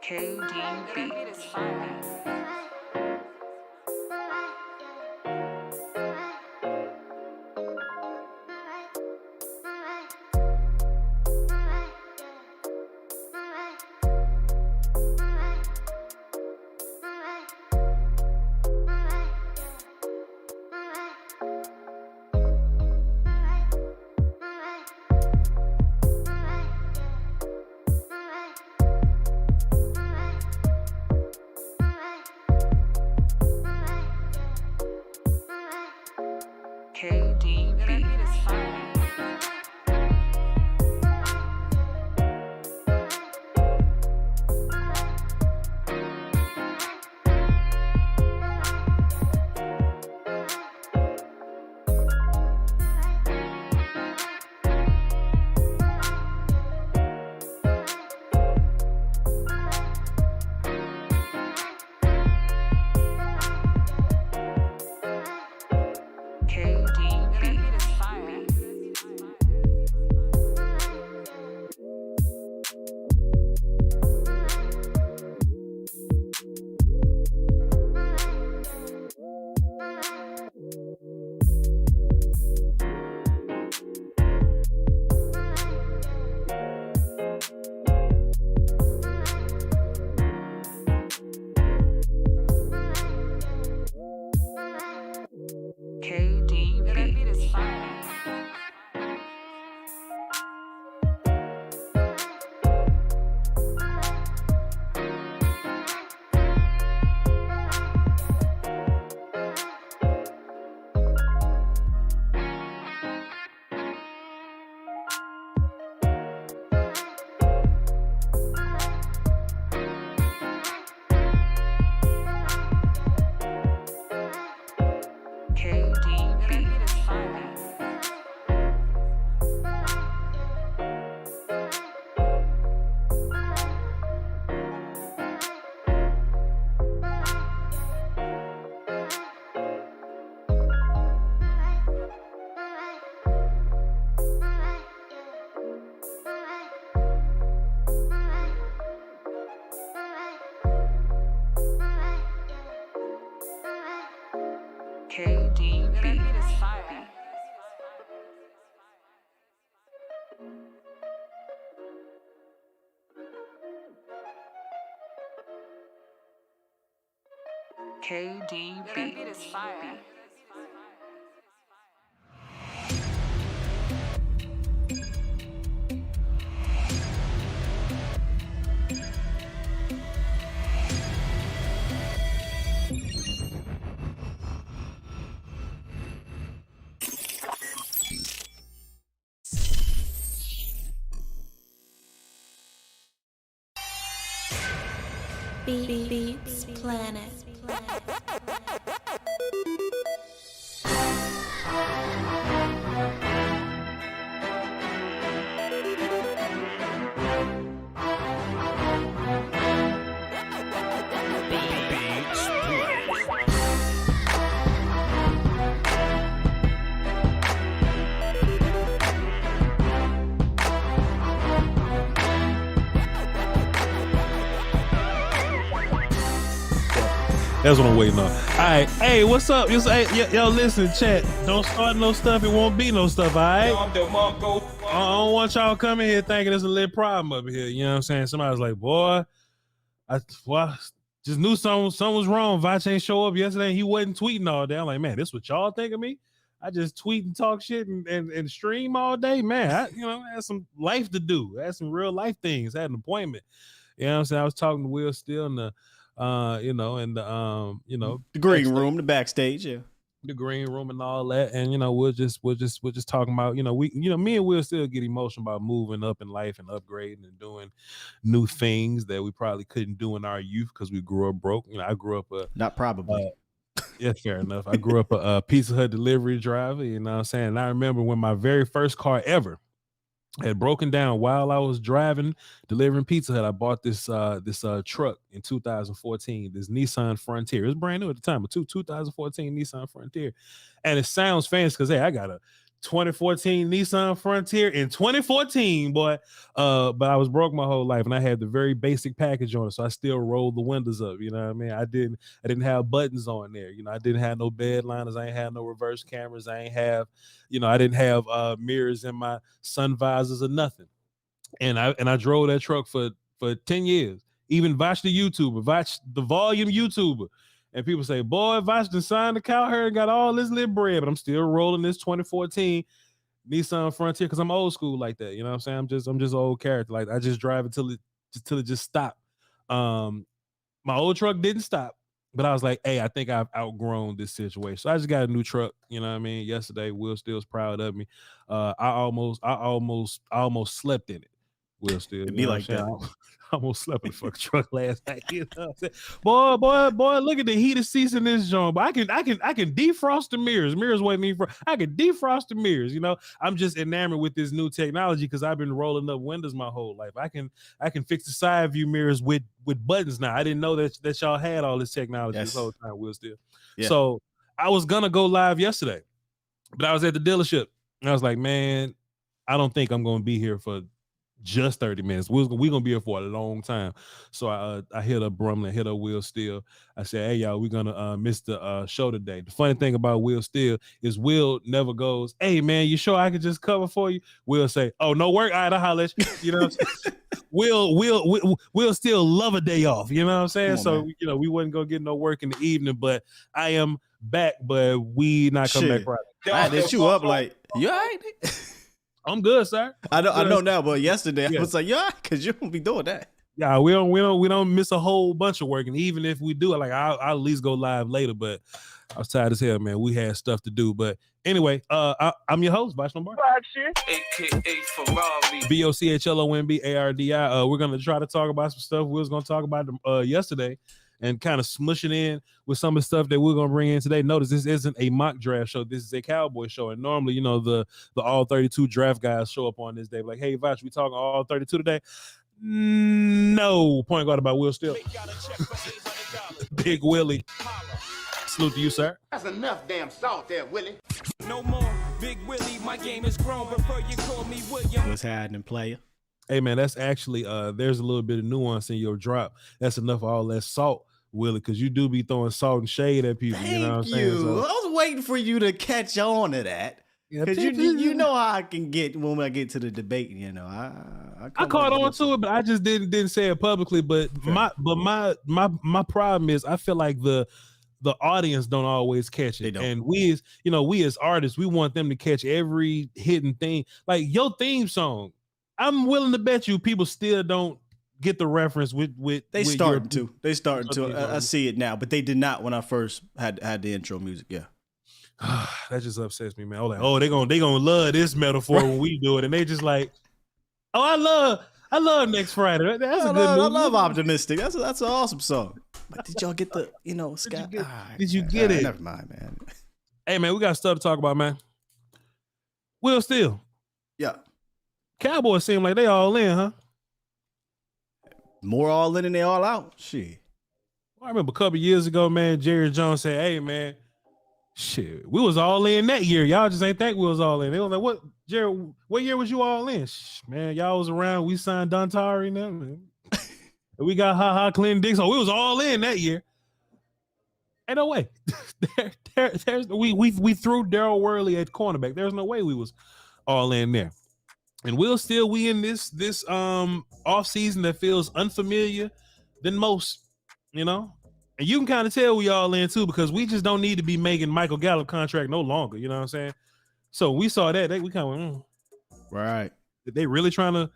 KD Beats. KD Beats. Beats Planet. That's what I'm waiting on. All right. Hey, what's up? Yo, listen, chat. Don't start no stuff. It won't be no stuff, all right? I don't want y'all coming here thinking there's a little problem up here. You know what I'm saying? Somebody's like, boy, I just knew something was wrong. Voch ain't show up yesterday. He wasn't tweeting all day. I'm like, man, this what y'all think of me? I just tweet and talk shit and stream all day. Man, I had some life to do. I had some real life things. I had an appointment. You know what I'm saying? I was talking to Will Steele in the the green room, the backstage, the green room and all that. And we're just talking about, me and Will still get emotional about moving up in life and upgrading and doing new things that we probably couldn't do in our youth because we grew up broke. I grew up not probably. Yeah, fair enough. I grew up a Pizza Hut delivery driver, you know what I'm saying? And I remember when my very first car ever had broken down while I was driving, delivering Pizza Hut. I bought this truck in 2014, this Nissan Frontier. It was brand new at the time, but 2014 Nissan Frontier. And it sounds fancy because, hey, I got a 2014 Nissan Frontier in 2014, boy. But I was broke my whole life, and I had the very basic package on it, so I still rolled the windows up. You know what I mean? I didn't have buttons on there. You know, I didn't have no bed liners. I ain't had no reverse cameras. I didn't have mirrors in my sun visors or nothing. And I drove that truck for 10 years. Even Voch the YouTuber, Voch the volume YouTuber. And people say, boy, Voch done signed the cow herd and got all this little bread, but I'm still rolling this 2014 Nissan Frontier because I'm old school like that. You know what I'm saying? I'm just old character. Like I just drive it till it just stopped. My old truck didn't stop, but I was like, hey, I think I've outgrown this situation. So I just got a new truck. You know what I mean? Yesterday, Will Steele's proud of me. I almost slept in it. Will Steele. It'd be like that. I almost slept in the fucking truck last night. You know what I'm saying? Boy, look at the heated seats in this joint. But I can defrost the mirrors. Mirrors wait me for. I can defrost the mirrors. You know, I'm just enamored with this new technology because I've been rolling up windows my whole life. I can fix the side view mirrors with buttons now. I didn't know that y'all had all this technology this whole time. Will Steele. Yeah. So I was gonna go live yesterday, but I was at the dealership and I was like, man, I don't think I'm gonna be here for just 30 minutes. We're gonna be here for a long time. So I hit up Brumlin, hit up Will Steele. I said, hey y'all, we're gonna miss the show today. The funny thing about Will Steele is Will never goes, hey man, you sure I could just cover for you? Will say, oh, no work, all right, I'll holler at you. You know what I'm saying? Will still love a day off, you know what I'm saying? So man, you know, we wasn't gonna get no work in the evening, but I am back, but we not coming back Friday. I hit you up like, you all right? I'm good, sir. I know now, but yesterday I was like, yeah, because you don't be doing that. Yeah, we don't miss a whole bunch of work, and even if we do, like I'll at least go live later. But I was tired as hell, man. We had stuff to do, but anyway, I'm your host, Voch Lombardi. AKA Ferrari. VOCHLOMBARDI. We're gonna try to talk about some stuff we was gonna talk about yesterday, and kind of smush it in with some of the stuff that we're going to bring in today. Notice this isn't a mock draft show. This is a Cowboy show. And normally, you know, the all 32 draft guys show up on this day. Like, hey, Voch, we talking all 32 today? No. Point guard about Will Steele. Big Willie. Salute to you, sir. That's enough damn salt there, Willie. No more Big Willie. My game is grown. Prefer you call me William. What's happening, player? Hey, man, that's actually, there's a little bit of nuance in your drop. That's enough of all that salt, Willie, because you do be throwing salt and shade at people. Thank you know what I'm saying? So, I was waiting for you to catch on to that. Because you know how I can get when I get to the debate, you know. I caught on to it, but I just didn't say it publicly. But my problem is I feel like the audience don't always catch it. They don't. And we as artists, we want them to catch every hidden thing. Like your theme song, I'm willing to bet you people still don't get the reference with They starting to. I see it now, but they did not when I first had the intro music. Yeah. That just upsets me, man. I was like, oh, they gonna love this metaphor when we do it, and they just like, oh, I love Next Friday. That's a good movie. I love Optimistic. That's an awesome song. But did y'all get the Scott? Did you get it? Never mind, man. Hey, man, we got stuff to talk about, man. Will Steele. Yeah. Cowboys seem like they all in, huh? More all in than they all out. Shit. I remember a couple years ago, man, Jerry Jones said, hey, man, shit, we was all in that year. Y'all just ain't think we was all in. They was like, what, Jerry, what year was you all in? Man, y'all was around. We signed Dontari and them. Man. And we got Ha Clinton Dixon. We was all in that year. Ain't no way. We threw Daryl Worley at cornerback. There's no way we was all in there. And we in this off season that feels unfamiliar than most, you know. And you can kind of tell we all in too because we just don't need to be making Michael Gallup contract no longer. You know what I'm saying? So we saw that we kind of went, right. They really trying to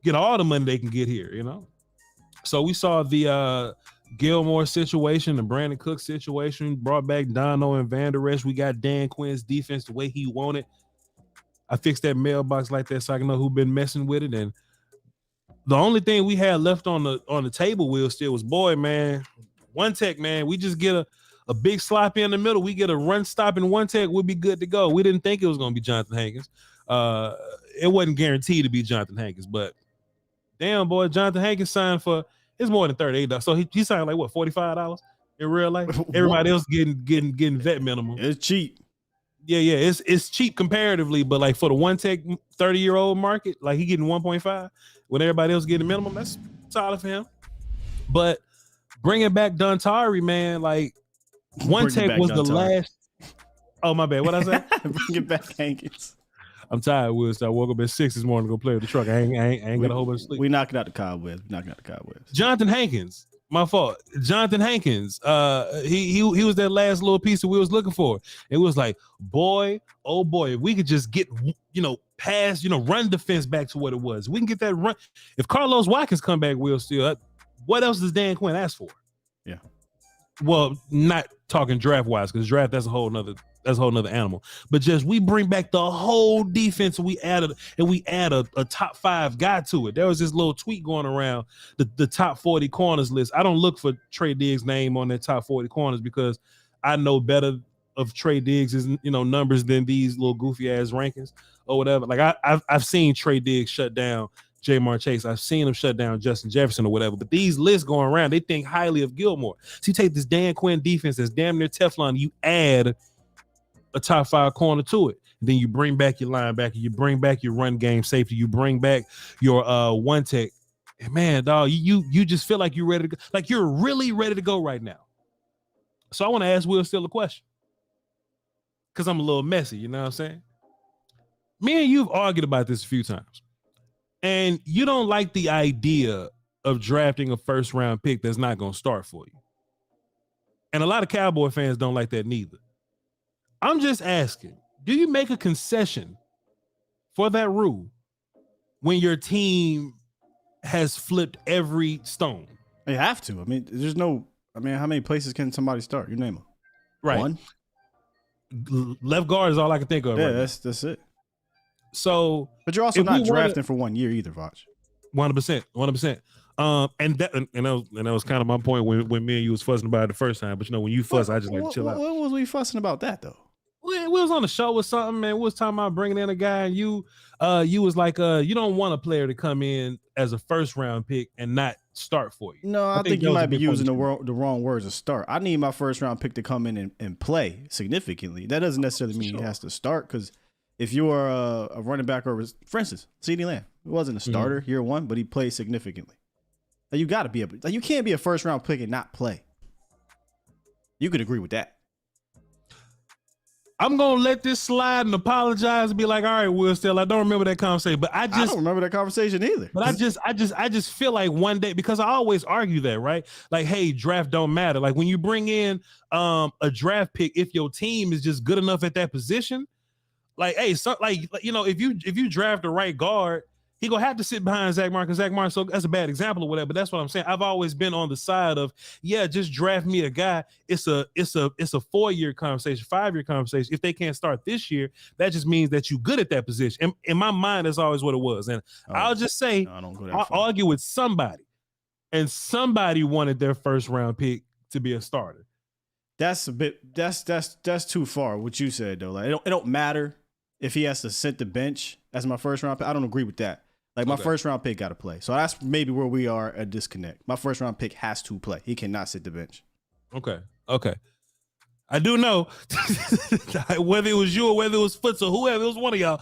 get all the money they can get here, you know. So we saw the Gilmore situation, the Brandon Cook situation, brought back Dono and Van Der Esch. We got Dan Quinn's defense the way he wanted. I fixed that mailbox like that so I can know who been messing with it. And the only thing we had left on the table Will still was, boy, man, one tech, man. We just get a big sloppy in the middle. We get a run stop in one tech, we'll be good to go. We didn't think it was going to be Johnathan Hankins. It wasn't guaranteed to be Johnathan Hankins, but damn, boy, Johnathan Hankins signed for, it's more than $38. So he signed like what, $45 in real life? Everybody else getting vet minimum. It's cheap. Yeah. It's cheap comparatively, but like for the one tech 30-year-old market, like he getting 1.5 when everybody else getting minimum. That's solid for him. But bringing back Dontari, man, like one tech was the last. Oh my bad. What I say? Bring it back, Hankins. I'm tired, Will. So I woke up at 6 this morning to go play with the truck. I ain't got a whole bunch of sleep. We knocking out the Cowboys. Johnathan Hankins. My fault. Johnathan Hankins. He was that last little piece that we was looking for. It was like, boy, oh boy, if we could just get, past, run defense back to what it was. We can get that run. If Carlos Watkins come back, Will Steele, what else does Dan Quinn ask for? Yeah. Well, not talking draft wise, because draft that's a whole nother animal. But just we bring back the whole defense and we add a top 5 guy to it. There was this little tweet going around the top 40 corners list. I don't look for Trey Diggs' name on that top 40 corners because I know better of Trey Diggs' numbers than these little goofy ass rankings or whatever. Like I've seen Trey Diggs shut down Jamar Chase. I've seen him shut down Justin Jefferson or whatever. But these lists going around, they think highly of Gilmore. So you take this Dan Quinn defense that's damn near Teflon, you add a top 5 corner to it. And then you bring back your linebacker, you bring back your run game safety, you bring back your one tech. And man, dog, you just feel like you're ready to go, like you're really ready to go right now. So I want to ask Will Steele a question. Because I'm a little messy, you know what I'm saying? Me and you've argued about this a few times. And you don't like the idea of drafting a first round pick that's not going to start for you. And a lot of Cowboy fans don't like that neither. I'm just asking, do you make a concession for that rule when your team has flipped every stone? They have to. I mean, how many places can somebody start? You name them. Right. One? Left guard is all I can think of. Yeah, right that's it. So, but you're also not drafting for 1 year either, Voch. 100%. And that was kind of my point when me and you was fussing about it the first time. But when you fuss, I just like to chill out. What was we fussing about that though? We was on the show with something, man. We was talking about bringing in a guy, and you was like, you don't want a player to come in as a first round pick and not start for you. No, I think you might be using the wrong words to start. I need my first round pick to come in and play significantly. That doesn't necessarily mean he has to start, because if you are a running back, or for instance, CeeDee Lamb, he wasn't a starter year one, but he played significantly. Like, you got to be able. Like, you can't be a first round pick and not play. You could agree with that. I'm gonna let this slide and apologize and be like, all right, Will Steele, I don't remember that conversation, but I don't remember that conversation either. But I just feel like one day, because I always argue that, right? Like, hey, draft don't matter. Like, when you bring in a draft pick, if your team is just good enough at that position, like, hey, if you draft the right guard, he gonna have to sit behind Zach Martin. So that's a bad example or whatever. But that's what I'm saying. I've always been on the side of, just draft me a guy. It's a 4-year conversation, 5-year conversation. If they can't start this year, that just means that you're good at that position. In my mind, that's always what it was. And I'll just say, I'll argue with somebody, and somebody wanted their first round pick to be a starter. That's too far. What you said though, like it don't matter if he has to sit the bench as my first round pick. I don't agree with that. Like, my first round pick got to play. So that's maybe where we are at disconnect. My first round pick has to play. He cannot sit the bench. Okay. I do know whether it was you or whether it was Foots or whoever, it was one of y'all.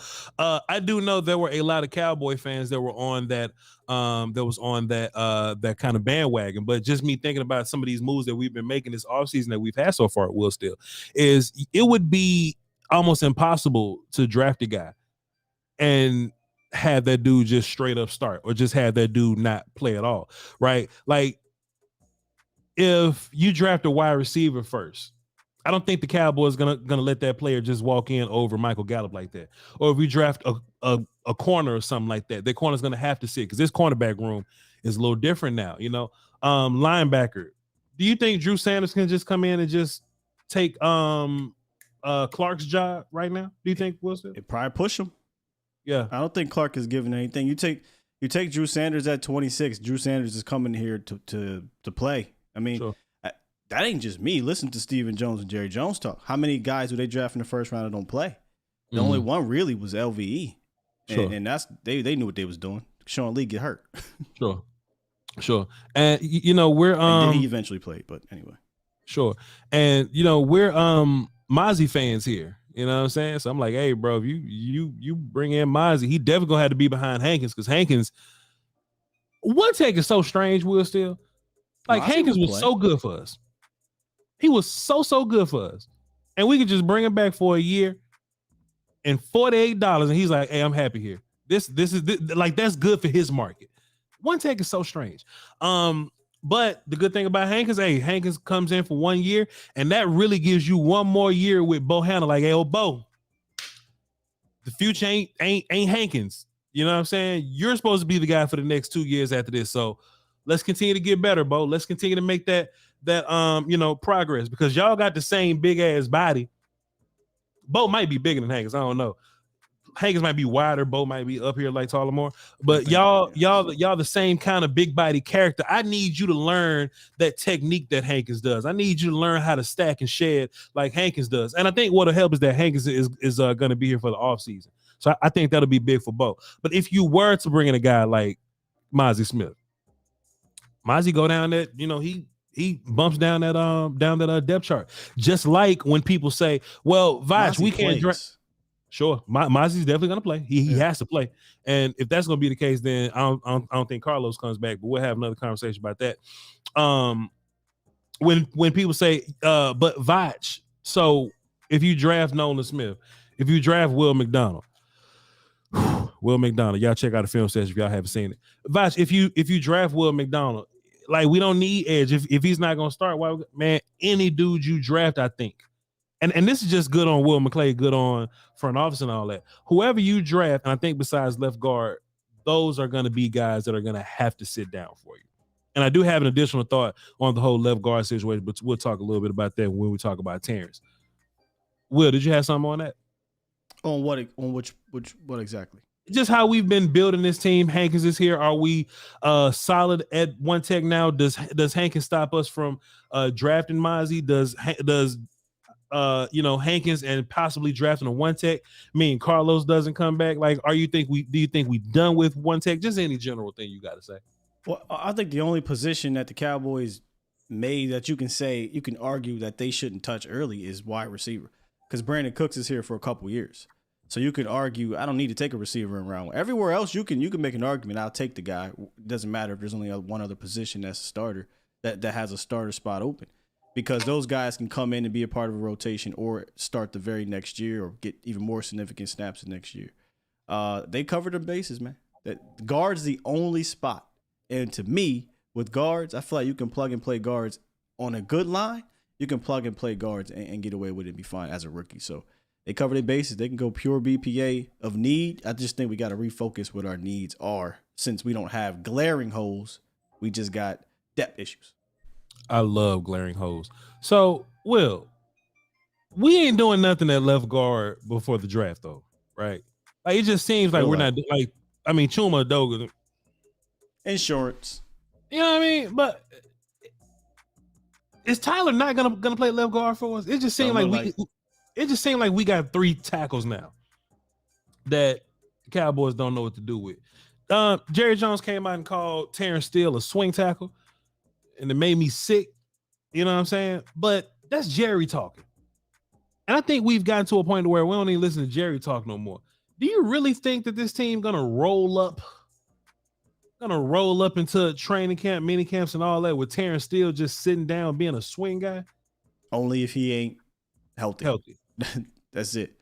I do know there were a lot of Cowboy fans that were on that that kind of bandwagon. But just me thinking about some of these moves that we've been making this offseason that we've had so far at Will Steele, is it would be almost impossible to draft a guy and have that dude just straight up start, or just have that dude not play at all, right? Like, if you draft a wide receiver first, I don't think the Cowboys gonna let that player just walk in over Michael Gallup like that. Or if you draft a corner or something like that, that corner's gonna have to sit, because this cornerback room is a little different now. Linebacker. Do you think Drew Sanders can just come in and just take Clark's job right now? Do you think Will Steele? It probably push him. Yeah, I don't think Clark is giving anything. You take Drew Sanders at 26. Drew Sanders is coming here to play. I mean, sure. That ain't just me. Listen to Stephen Jones and Jerry Jones talk. How many guys do they draft in the first round that don't play? The only one really was LVE, and that's they knew what they was doing. Sean Lee get hurt. Sure. And we're and then he eventually played, but anyway. Sure. And we're Mozzie fans here. You know what I'm saying? So I'm like, hey, bro, if you bring in Mozzie, he definitely gonna have to be behind Hankins because Hankins, one take is so strange, Will Steele. Like Mozzie Hankins will was play. so good for us. He was so good for us. And we could just bring him back for a year and $48. And he's like, hey, I'm happy here. This is like that's good for his market. One take is so strange. But the good thing about Hankins, hey, Hankins comes in for 1 year, and that really gives you one more year with Bo Hanna. Like, hey, Bo, the future ain't Hankins. You know what I'm saying? You're supposed to be the guy for the next 2 years after this. So let's continue to get better, Bo. Let's continue to make that progress because y'all got the same big ass body. Bo might be bigger than Hankins. I don't know. Hankins might be wider, Bo might be up here like Tullamore, but y'all the same kind of big body character. I need you to learn that technique that Hankins does. I need you to learn how to stack and shed like Hankins does. And I think what'll help is that Hankins is going to be here for the offseason. So I think that'll be big for Bo. But if you were to bring in a guy like Mozzie Smith, Mozzie go down that, he bumps down that depth chart. Just like when people say, well, Voch, we can't draft. Sure, Mozzie's definitely gonna play. He has to play, and if that's gonna be the case, then I don't think Carlos comes back. But we'll have another conversation about that. When people say, but Voch, so if you draft Nolan Smith, if you draft Will McDonald, y'all check out the film session if y'all haven't seen it. Voch, if you draft Will McDonald, like we don't need edge. If he's not gonna start, why, man? Any dude you draft, I think. And this is just good on Will McClay, good on front office and all that. Whoever you draft, and I think besides left guard, those are going to be guys that are going to have to sit down for you. And I do have an additional thought on the whole left guard situation, but we'll talk a little bit about that when we talk about Terrence. Will, did you have something on that? On what? On which? What exactly? Just how we've been building this team. Hankins is here. Are we solid at one tech now? Does Hankins stop us from drafting Mozzie? Does Hankins and possibly drafting a one tech mean Carlos doesn't come back? Like, do you think we done with one tech? Just any general thing you got to say. Well, I think the only position that the Cowboys made that you can argue that they shouldn't touch early is wide receiver, because Brandon Cooks is here for a couple years. So you could argue I don't need to take a receiver in round one. Everywhere else you can make an argument. I'll take the guy. It doesn't matter if there's only one other position that's a starter that has a starter spot open. Because those guys can come in and be a part of a rotation or start the very next year or get even more significant snaps the next year. They cover their bases, man. That guard's the only spot. And to me, with guards, I feel like you can plug and play guards on a good line. You can plug and play guards and get away with it and be fine as a rookie. So they cover their bases. They can go pure BPA of need. I just think we got to refocus what our needs are. Since we don't have glaring holes, we just got depth issues. I love glaring holes. So, Will, we ain't doing nothing at left guard before the draft, though, right? Like, it just seems like we're not like. I mean, Chuma Doga, insurance. You know what I mean? But is Tyler not gonna play left guard for us? It just seemed like we got 3 tackles now that the Cowboys don't know what to do with. Jerry Jones came out and called Terrence Steele a swing tackle. And it made me sick, you know what I'm saying? But that's Jerry talking. And I think we've gotten to a point where we don't even listen to Jerry talk no more. Do you really think that this team gonna roll up into training camp, mini camps, and all that with Terrence Steele just sitting down being a swing guy? Only if he ain't healthy. That's it.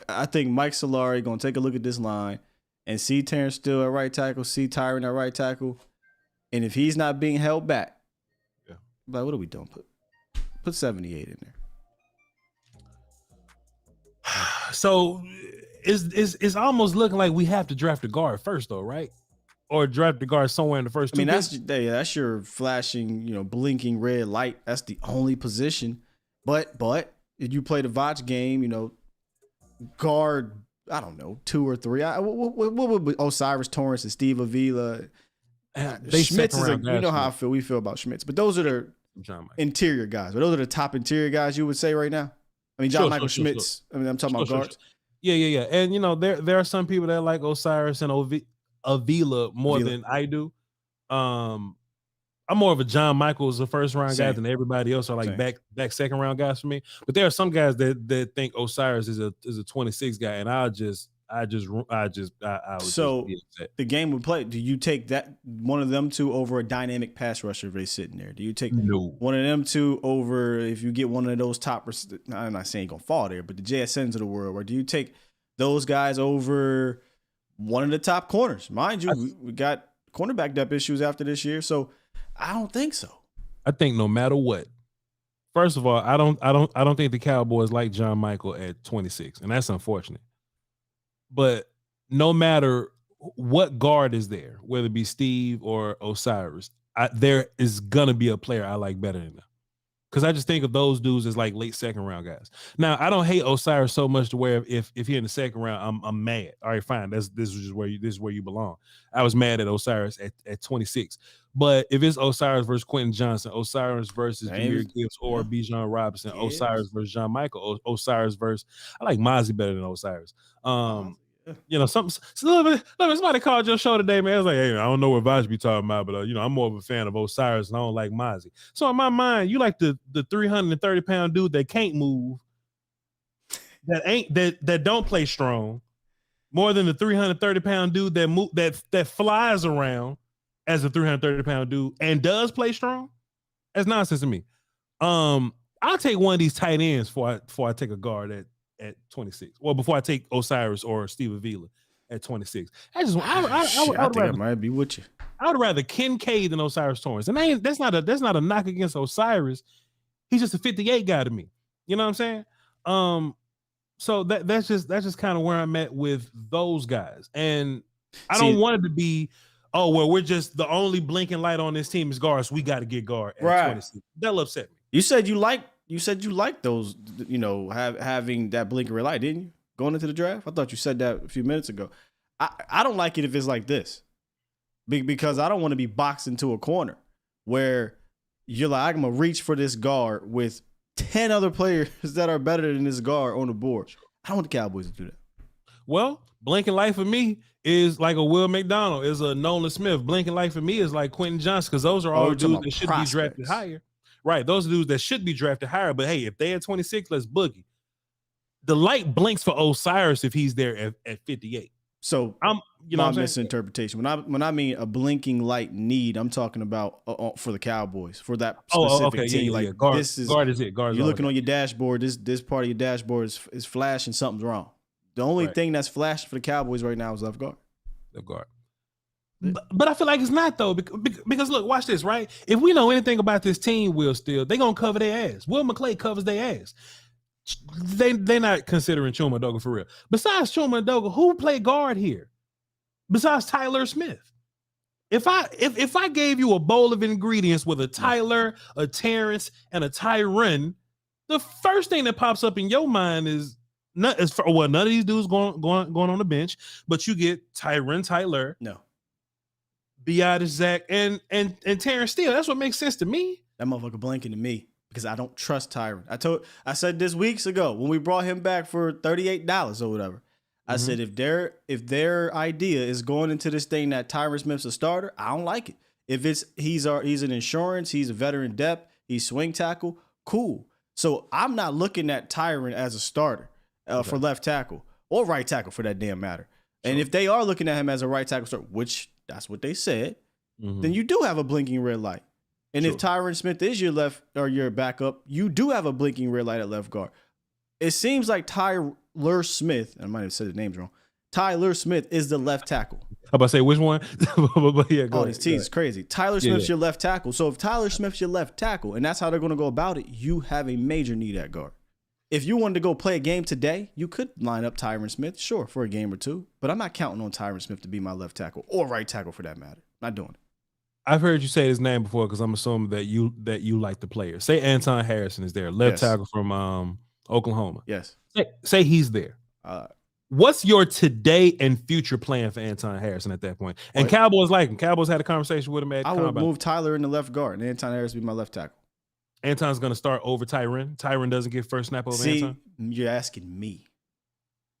I think Mike Solari gonna take a look at this line and see Terrence Steele at right tackle, see Tyron at right tackle, and if he's not being held back. But what are we doing? Put 78 in there. So it's almost looking like we have to draft a guard first, though, right? Or draft the guard somewhere in the first. I mean, that's your flashing, blinking red light. That's the only position. But if you play the Voch game, guard, I don't know, 2 or 3. What would Osiris Torrance and Steve Avila? Schmitz is how we feel about Schmitz. But those are the interior guys. But those are the top interior guys you would say right now. I mean, John Michael Schmitz. I mean, I'm talking about guards. Yeah. And there are some people that like Osiris and Avila more than I do. I'm more of a John Michaels, a first round guy, Same. than everybody else are like Same. back second round guys for me. But there are some guys that think Osiris is a 26 guy, and I would just So be upset. the game we play, do you take that one of them two over a dynamic pass rusher if they sitting there? Do you take No. one of them two over if you get one of those top? I'm not saying you're gonna fall there, but the JSNs of the world, or do you take those guys over one of the top corners? Mind you, we got cornerback depth issues after this year, so I don't think so. I think no matter what. First of all, I don't think the Cowboys like John Michael at 26, and that's unfortunate. But no matter what guard is there, whether it be Steve or Osiris, there is gonna be a player I like better than them. Because I just think of those dudes as like late second round guys. Now, I don't hate Osiris so much to where if you're in the second round, I'm mad. All right, fine. This is where you belong. I was mad at Osiris at 26. But if it's Osiris versus Quentin Johnson, Osiris versus Jahmyr Gibbs or Bijan Robinson, Osiris versus John Michael, Osiris versus I like Mozzie better than Osiris. You know, somebody called your show today, man. I was like, hey, I don't know what Voch be talking about, but I'm more of a fan of Osiris and I don't like Mozzie. So in my mind, you like the 330-pound dude that can't move, that don't play strong, more than the 330-pound dude that flies around as a 330-pound dude and does play strong. That's nonsense to me. I'll take one of these tight ends before I take a guard at 26. Well, before I take Osiris or Steve Avila at 26. I think I might be with you. I would rather Kincaid than Osiris Torrance. And that's not a knock against Osiris. He's just a 58 guy to me. You know what I'm saying? So that's just kind of where I'm at with those guys. And I don't want it to be, oh, well, we're just the only blinking light on this team is guards. So we got to get guard at 26. That'll upset me. You said you like those, having that blinking red light, didn't you? Going into the draft? I thought you said that a few minutes ago. I don't like it if it's like this. Because I don't want to be boxed into a corner where you're like, I'm going to reach for this guard with 10 other players that are better than this guard on the board. I don't want the Cowboys to do that. Well, blinking light for me is like a Will McDonald, is a Nolan Smith. Blinking light for me is like Quentin Johnson, because those are all dudes that should be drafted higher. Right, those are dudes that should be drafted higher. But hey, if they at 26, let's boogie. The light blinks for Osiris if he's there at 58. So I'm misinterpretation. When I mean a blinking light need, I'm talking about for the Cowboys, for that specific team. Yeah. Guard is it. Guard. You're looking on your dashboard. This part of your dashboard is flashing. Something's wrong. The only thing that's flashing for the Cowboys right now is left guard. Left guard. But I feel like it's not, though, because look, watch this, right? If we know anything about this team, Will Steele, they're going to cover their ass. Will McClay covers their ass. They're not considering Chuma Ndoga for real. Besides Chuma Ndoga, who play guard here? Besides Tyler Smith. If I gave you a bowl of ingredients with a Tyler, a Terrence, and a Tyron, the first thing that pops up in your mind is none of these dudes going on the bench, but you get Tyron Tyler. No. Beyond Zach and Terrence Steele. That's what makes sense to me. That motherfucker blinking to me because I don't trust Tyron. I said this weeks ago when we brought him back for $38 or whatever. I said if their idea is going into this thing that Tyron Smith's a starter, I don't like it. If he's an insurance, he's a veteran depth, he's swing tackle, cool. So I'm not looking at Tyron as a starter for left tackle or right tackle for that damn matter. Sure. And if they are looking at him as a right tackle starter, which that's what they said, then you do have a blinking red light. And if Tyron Smith is your left or your backup, you do have a blinking red light at left guard. It seems like Tyler Smith, I might have said the names wrong. Tyler Smith is the left tackle. I'm about to say which one? These teams is crazy. Tyler Smith's your left tackle. So if Tyler Smith's your left tackle, and that's how they're going to go about it, you have a major need at guard. If you wanted to go play a game today, you could line up Tyron Smith, sure, for a game or two. But I'm not counting on Tyron Smith to be my left tackle or right tackle for that matter. Not doing it. I've heard you say his name before because I'm assuming that you like the player. Say Anton Harrison is there, left tackle from Oklahoma. Yes. Say he's there. What's your today and future plan for Anton Harrison at that point? And Cowboys like him. Cowboys had a conversation with him at Combine. I would move Tyler in the left guard and Anton Harrison be my left tackle. Anton's going to start over Tyron. Tyron doesn't get first snap over Anton? You're asking me.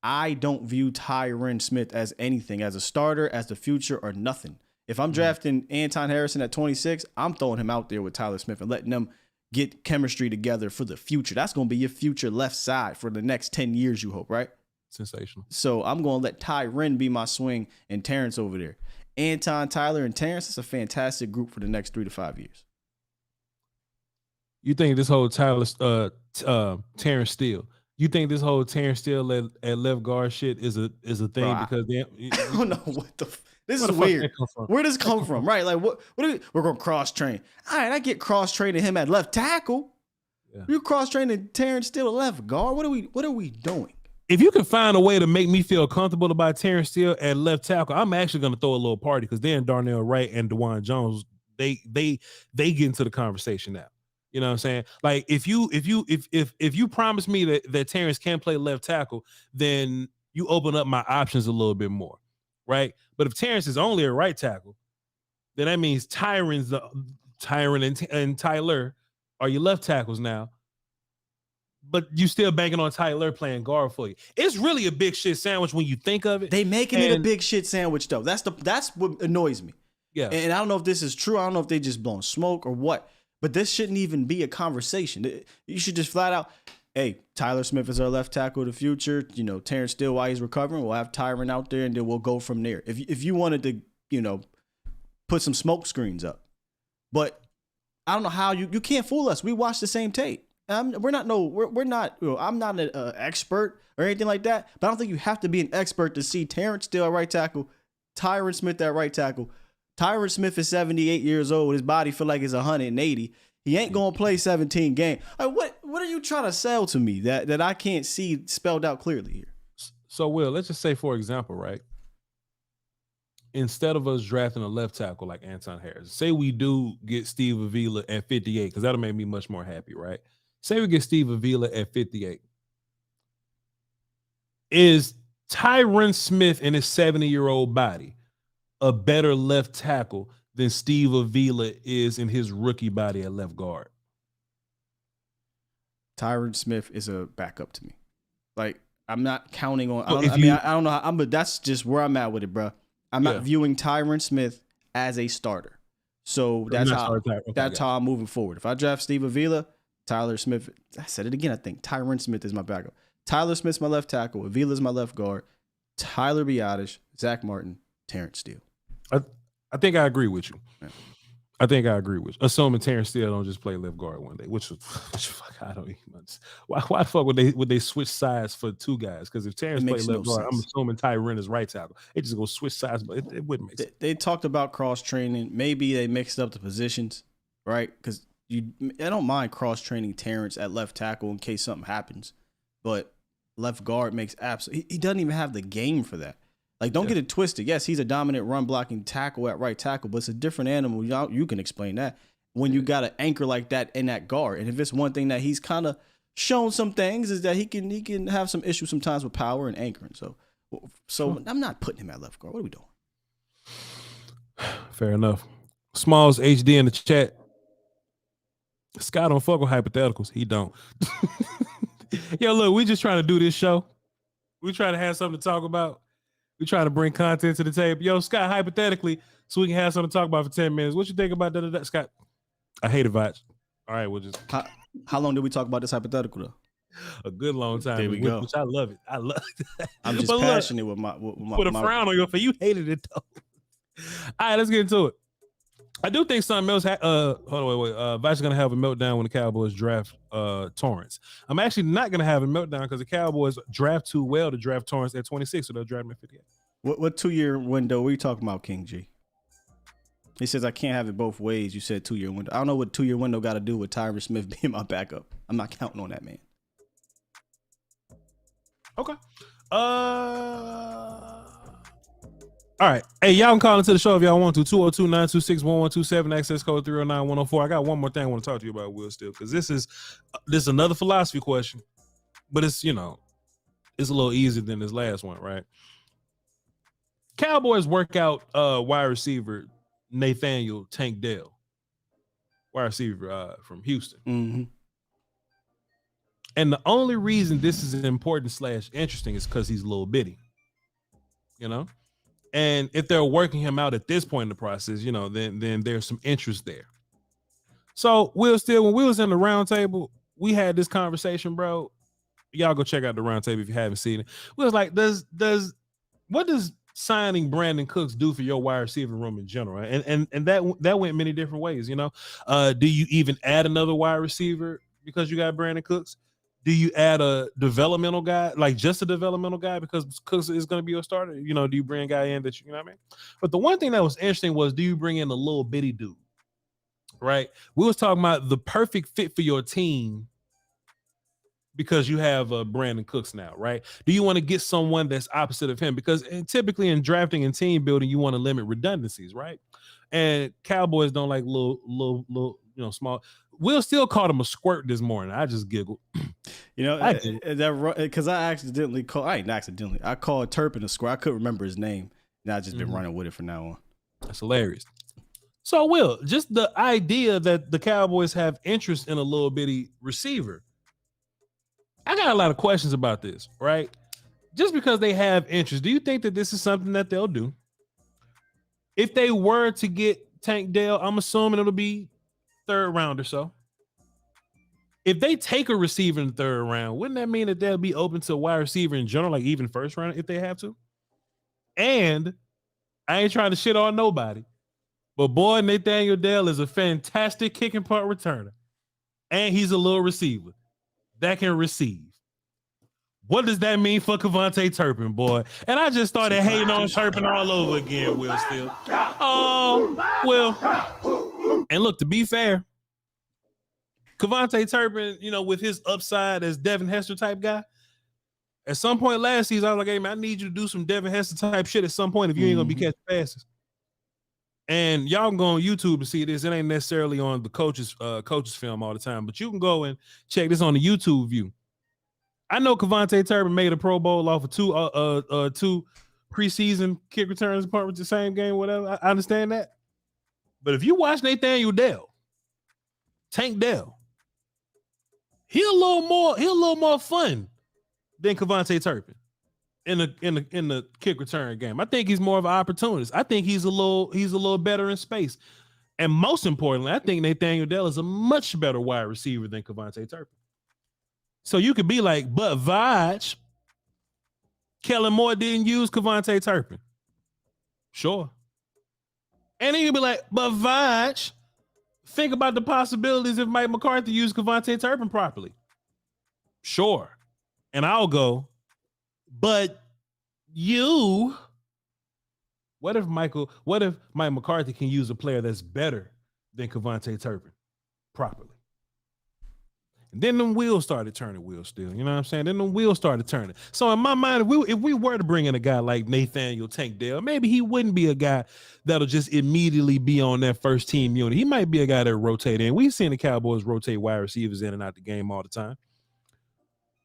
I don't view Tyron Smith as anything, as a starter, as the future, or nothing. If I'm drafting Anton Harrison at 26, I'm throwing him out there with Tyler Smith and letting them get chemistry together for the future. That's going to be your future left side for the next 10 years, you hope, right? Sensational. So I'm going to let Tyron be my swing and Terrence over there. Anton, Tyler, and Terrence, it's a fantastic group for the next 3 to 5 years. You think this whole Terrence Steele? You think this whole Terrence Steele at left guard shit is a thing? Bro, because I don't know what the. This is where the fuck weird. that come from? Where does this come from? Right? Like what we're gonna cross train. All right, I get cross training him at left tackle. Yeah. You cross training Terrence Steele at left guard. What are we doing? If you can find a way to make me feel comfortable about Terrence Steele at left tackle, I'm actually gonna throw a little party because then Darnell Wright and DeJuan Jones, they get into the conversation now. You know what I'm saying? Like if you promise me that Terrence can play left tackle, then you open up my options a little bit more, right? But if Terrence is only a right tackle, then that means Tyron and Tyler are your left tackles now. But you still banking on Tyler playing guard for you. It's really a big shit sandwich when you think of it. They making it a big shit sandwich though. That's what annoys me. Yeah. And I don't know if this is true. I don't know if they just blowing smoke or what. But this shouldn't even be a conversation. You should just flat out, hey, Tyler Smith is our left tackle of the future. You know, Terrence Steele, while he's recovering, we'll have Tyron out there, and then we'll go from there. If you wanted to, you know, put some smoke screens up. But I don't know how you can't fool us. We watch the same tape. I'm not an expert or anything like that, but I don't think you have to be an expert to see Terrence Steele at right tackle, Tyron Smith at right tackle. Tyron Smith is 78 years old. His body feel like it's 180. He ain't gonna play 17 games. Like, what are you trying to sell to me that I can't see spelled out clearly here? So, Will, let's just say, for example, right? Instead of us drafting a left tackle like Anton Harris, say we do get Steve Avila at 58, because that'll make me much more happy, right? Say we get Steve Avila at 58. Is Tyron Smith in his 70-year-old body a better left tackle than Steve Avila is in his rookie body at left guard? Tyron Smith is a backup to me. Like, I'm not counting on. So I don't know. But that's just where I'm at with it, bro. I'm not viewing Tyron Smith as a starter. So that's how I'm moving forward. If I draft Steve Avila, Tyler Smith. I said it again. I think Tyron Smith is my backup. Tyler Smith's my left tackle. Avila's my left guard. Tyler Biadasz, Zach Martin, Terrence Steele. I think I agree with you. Yeah. I think I agree with you. Assuming Terrence Steele don't just play left guard one day, which I don't even understand. Why the fuck would they switch sides for two guys? Because if Terrence plays left guard, I'm assuming Tyron is right tackle. They just go switch sides, but it wouldn't make sense. They talked about cross training. Maybe they mixed up the positions, right? Because I don't mind cross training Terrence at left tackle in case something happens, but left guard makes absolutely. He doesn't even have the game for that. Like, don't get it twisted. Yes, he's a dominant run blocking tackle at right tackle, but it's a different animal. You can explain that when you got an anchor like that in that guard. And if it's one thing that he's kind of shown some things is that he can have some issues sometimes with power and anchoring. So I'm not putting him at left guard. What are we doing? Fair enough. Smalls HD in the chat. Scott don't fuck with hypotheticals. He don't. Yo, look, we just trying to do this show. We trying to have something to talk about. We trying to bring content to the table. Yo, Scott, hypothetically, so we can have something to talk about for 10 minutes. What you think about that, Scott? I hate it, Voch. All right, we'll just. How long did we talk about this hypothetical, though? A good long time. There we go. Which I love it. I love it. I'm just passionate with my. With a frown on your face. You hated it, though. All right, let's get into it. I do think something else. Hold on, wait. Voch is going to have a meltdown when the Cowboys draft Torrance. I'm actually not going to have a meltdown because the Cowboys draft too well to draft Torrance at 26, so they'll draft him at 58. What 2-year window are you talking about, King G? He says, I can't have it both ways. You said 2-year window. I don't know what 2-year window got to do with Tyron Smith being my backup. I'm not counting on that, man. Okay. All right. Hey, y'all can call into the show if y'all want to. 202-926-1127, access code 309-104. I got one more thing I want to talk to you about, Will, still, because this is another philosophy question, but it's, it's a little easier than this last one, right? Cowboys work out wide receiver Nathaniel Tank Dell, wide receiver from Houston. Mm-hmm. And the only reason this is important / interesting is because he's a little bitty, And if they're working him out at this point in the process, you know, then there's some interest there. So Will Steele, when we was in the round table, we had this conversation, bro. Y'all go check out the round table if you haven't seen it. We was like, what does signing Brandon Cooks do for your wide receiver room in general? And that went many different ways, you know. Do you even add another wide receiver because you got Brandon Cooks? Do you add a developmental guy, like just a developmental guy because Cooks is going to be your starter? You know, do you bring a guy in that you know what I mean? But the one thing that was interesting was, do you bring in a little bitty dude? Right? We was talking about the perfect fit for your team because you have Brandon Cooks now, right? Do you want to get someone that's opposite of him? Because typically in drafting and team building, you want to limit redundancies, right? And Cowboys don't like little, you know, small. Will Steele called him a squirt this morning. I just giggled. You know, that because I called Turpin a squirt. I couldn't remember his name, and I just been running with it from now on. That's hilarious. So, Will, just the idea that the Cowboys have interest in a little bitty receiver, I got a lot of questions about this, right? Just because they have interest, do you think that this is something that they'll do? If they were to get Tank Dell, I'm assuming it'll be third round or so. If they take a receiver in the third round, wouldn't that mean that they'll be open to a wide receiver in general, like even first round if they have to? And I ain't trying to shit on nobody, but boy, Nathaniel Dell is a fantastic kick and punt returner. And he's a little receiver that can receive. What does that mean for Kevontae Turpin, boy? And I just started hating on Turpin all over again, Will Steele. Oh, Will. And look, to be fair, Kevontae Turpin, you know, with his upside as Devin Hester type guy, at some point last season, I was like, hey, man, I need you to do some Devin Hester type shit at some point if you ain't going to be catching passes. And y'all can go on YouTube to see this. It ain't necessarily on the coaches film all the time, but you can go and check this on the YouTube view. I know Kevontae Turpin made a Pro Bowl off of two preseason kick returns part with the same game, whatever. I understand that. But if you watch Nathaniel Dell, Tank Dell, he a little more fun than Kevontae Turpin in the kick return game. I think he's more of an opportunist. I think he's a little better in space. And most importantly, I think Nathaniel Dell is a much better wide receiver than Kevontae Turpin. So you could be like, but Voch, Kellen Moore didn't use Kevontae Turpin. Sure. And then you'd be like, but Voch, think about the possibilities if Mike McCarthy used Kevontae Turpin properly. Sure. And I'll go, but what if Mike McCarthy can use a player that's better than Kevontae Turpin properly? And then them wheels started turning, Will Steele. You know what I'm saying? Then the wheels started turning. So in my mind, if we were to bring in a guy like Nathaniel Tank Dell, maybe he wouldn't be a guy that'll just immediately be on that first team unit. He might be a guy that rotate in. We've seen the Cowboys rotate wide receivers in and out the game all the time.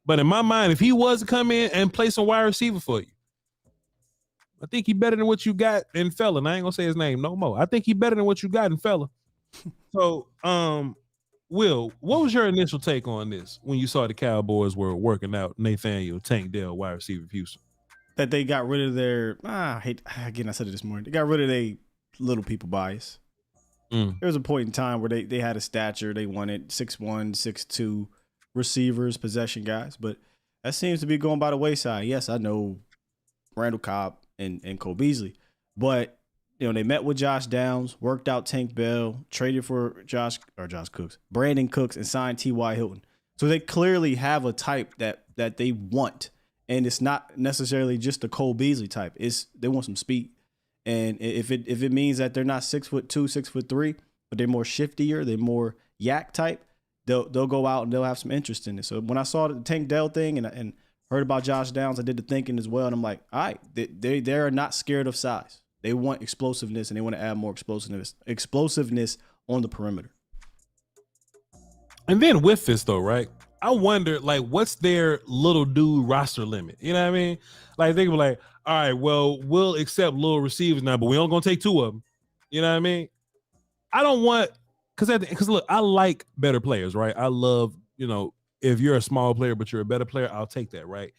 But in my mind, if he was to come in and play some wide receiver for you, I think he better than what you got in Fella. And I ain't gonna say his name no more. I think he better than what you got in Fella. So, Will, what was your initial take on this when you saw the Cowboys were working out Nathaniel Tank Dell, wide receiver of Houston? That they got rid of their I said it this morning. They got rid of their little people bias. There was a point in time where they had a stature. They wanted 6'1", 6'2" receivers, possession guys, but that seems to be going by the wayside. Yes, I know Randall Cobb and Cole Beasley, but you know, they met with Josh Downs, worked out Tank Bell, traded for Brandon Cooks, and signed T.Y. Hilton. So they clearly have a type that they want, and it's not necessarily just the Cole Beasley type. They want some speed, and if it means that they're not 6'2", 6'3", but they're more shiftier, they're more yak type, they'll go out and they'll have some interest in it. So when I saw the Tank Dell thing and heard about Josh Downs, I did the thinking as well, and I'm like, all right, they are not scared of size. They want explosiveness, and they want to add more explosiveness on the perimeter. And then with this, though, right, I wonder, like, what's their little dude roster limit? You know what I mean? Like, they were like, all right, well, we'll accept little receivers now, but we only going to take 2 of them. You know what I mean? I don't want – because, look, I like better players, right? I love, you know, if you're a small player but you're a better player, I'll take that, right?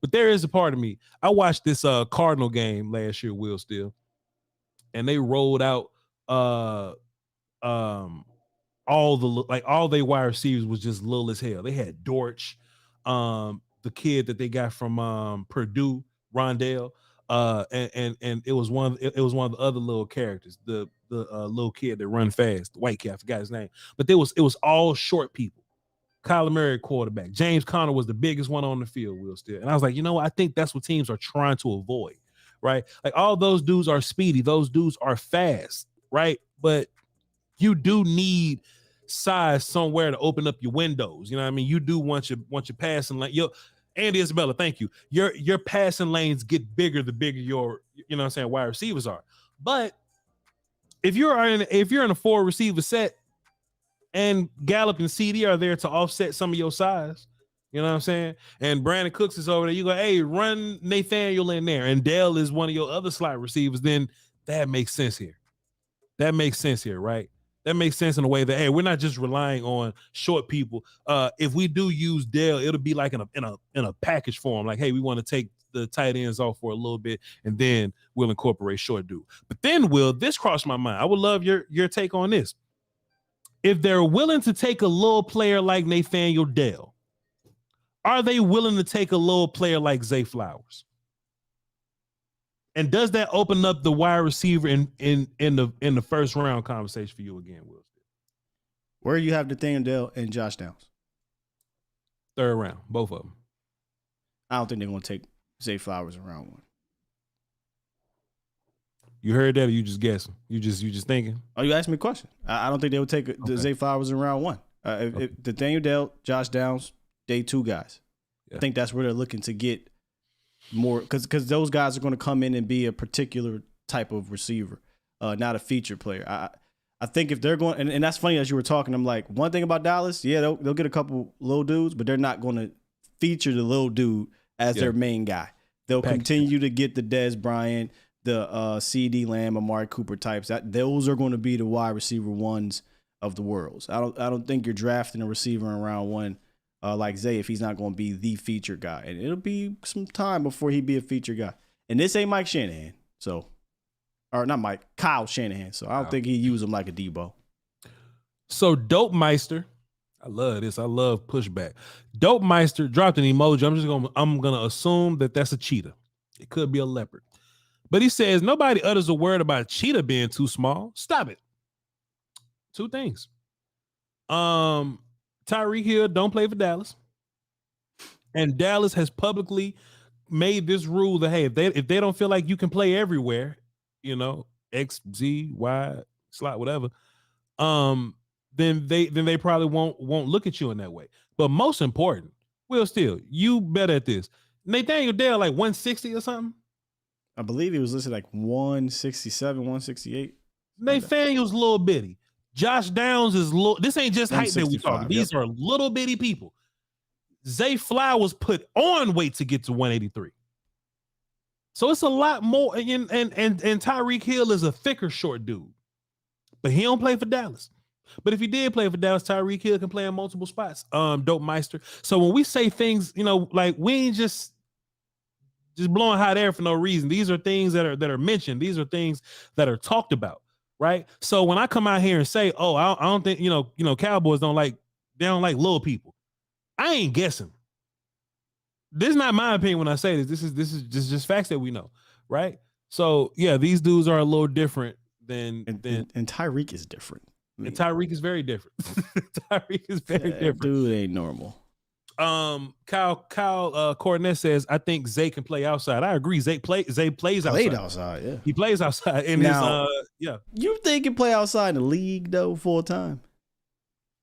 But there is a part of me. I watched this Cardinal game last year, Will Steele, and they rolled out all their wide receivers was just little as hell. They had Dortch, the kid that they got from Purdue, Rondell, and it was one of the other little characters, the little kid that run fast, the white kid, I forgot his name, but it was all short people. Kyler Murray quarterback, James Conner was the biggest one on the field, Will Steele, and I was like, you know what? I think that's what teams are trying to avoid, right? Like all those dudes are speedy, those dudes are fast, right? But you do need size somewhere to open up your windows. You know what I mean? You do want your passing lane. Andy Isabella, thank you. Your passing lanes get bigger the bigger your, you know what I'm saying, wide receivers are. But if you're in a 4 receiver set and Gallup and CD are there to offset some of your size, you know what I'm saying? And Brandon Cooks is over there. You go, hey, run Nathaniel in there. And Dell is one of your other slot receivers. Then that makes sense here. That makes sense here, right? That makes sense in a way that, hey, we're not just relying on short people. If we do use Dell, it'll be like in a package form. Like, hey, we want to take the tight ends off for a little bit, and then we'll incorporate short dude. But then, Will, this crossed my mind. I would love your take on this. If they're willing to take a little player like Nathaniel Dell, are they willing to take a little player like Zay Flowers? And does that open up the wide receiver in the first round conversation for you again, Will? Where you have Nathaniel Dell and Josh Downs? Third round, both of them. I don't think they're going to take Zay Flowers in round 1. You heard that, or you just guessing? You just thinking? Oh, you asked me a question. I don't think they would take the Zay Flowers in round 1. If Nathaniel Dell, Josh Downs, day 2 guys. Yeah. I think that's where they're looking to get more, because those guys are going to come in and be a particular type of receiver, not a feature player. I think if they're going, and that's funny as you were talking, I'm like, one thing about Dallas, yeah, they'll get a couple little dudes, but they're not going to feature the little dude as their main guy. They'll continue to get the Dez Bryant, the CD Lamb, Amari Cooper types. Those are going to be the wide receiver ones of the world. I don't think you're drafting a receiver in round 1 like Zay if he's not going to be the feature guy. And it'll be some time before he be a feature guy. And this ain't Mike Shanahan. So, or not Mike, Kyle Shanahan. So I don't think he use him like a Debo. So Dope Meister, I love this. I love pushback. Dope Meister dropped an emoji. I'm gonna assume that that's a cheetah. It could be a leopard. But he says nobody utters a word about a cheetah being too small. Stop it. 2 things. Tyreek Hill don't play for Dallas, and Dallas has publicly made this rule that, hey, if they don't feel like you can play everywhere, you know, X, Z, Y, slot, whatever, then they probably won't look at you in that way. But most important, Will Steele, you better at this. Nathaniel Dell like 160 or something. I believe he was listed like 167, 168. Nathaniel's little bitty. Josh Downs is little. This ain't just height that we talking. These are little bitty people. Zay Flowers put on weight to get to 183. So it's a lot more. And Tyreek Hill is a thicker short dude, but he don't play for Dallas. But if he did play for Dallas, Tyreek Hill can play in multiple spots. Dope Meister. So when we say things, you know, like we ain't just blowing hot air for no reason. These are things that are mentioned. These are things that are talked about. Right. So when I come out here and say, oh, I don't think, you know, Cowboys don't like little people, I ain't guessing. This is not my opinion when I say this. This is just facts that we know. Right. So yeah, these dudes are a little different than Tyreek is different. And Tyreek is very different. Tyreek is very different. Dude ain't normal. Kyle Cornett says, I think Zay can play outside. I agree. Zay plays outside. Played outside, yeah. He plays outside. And now, you think he play outside in the league though full time?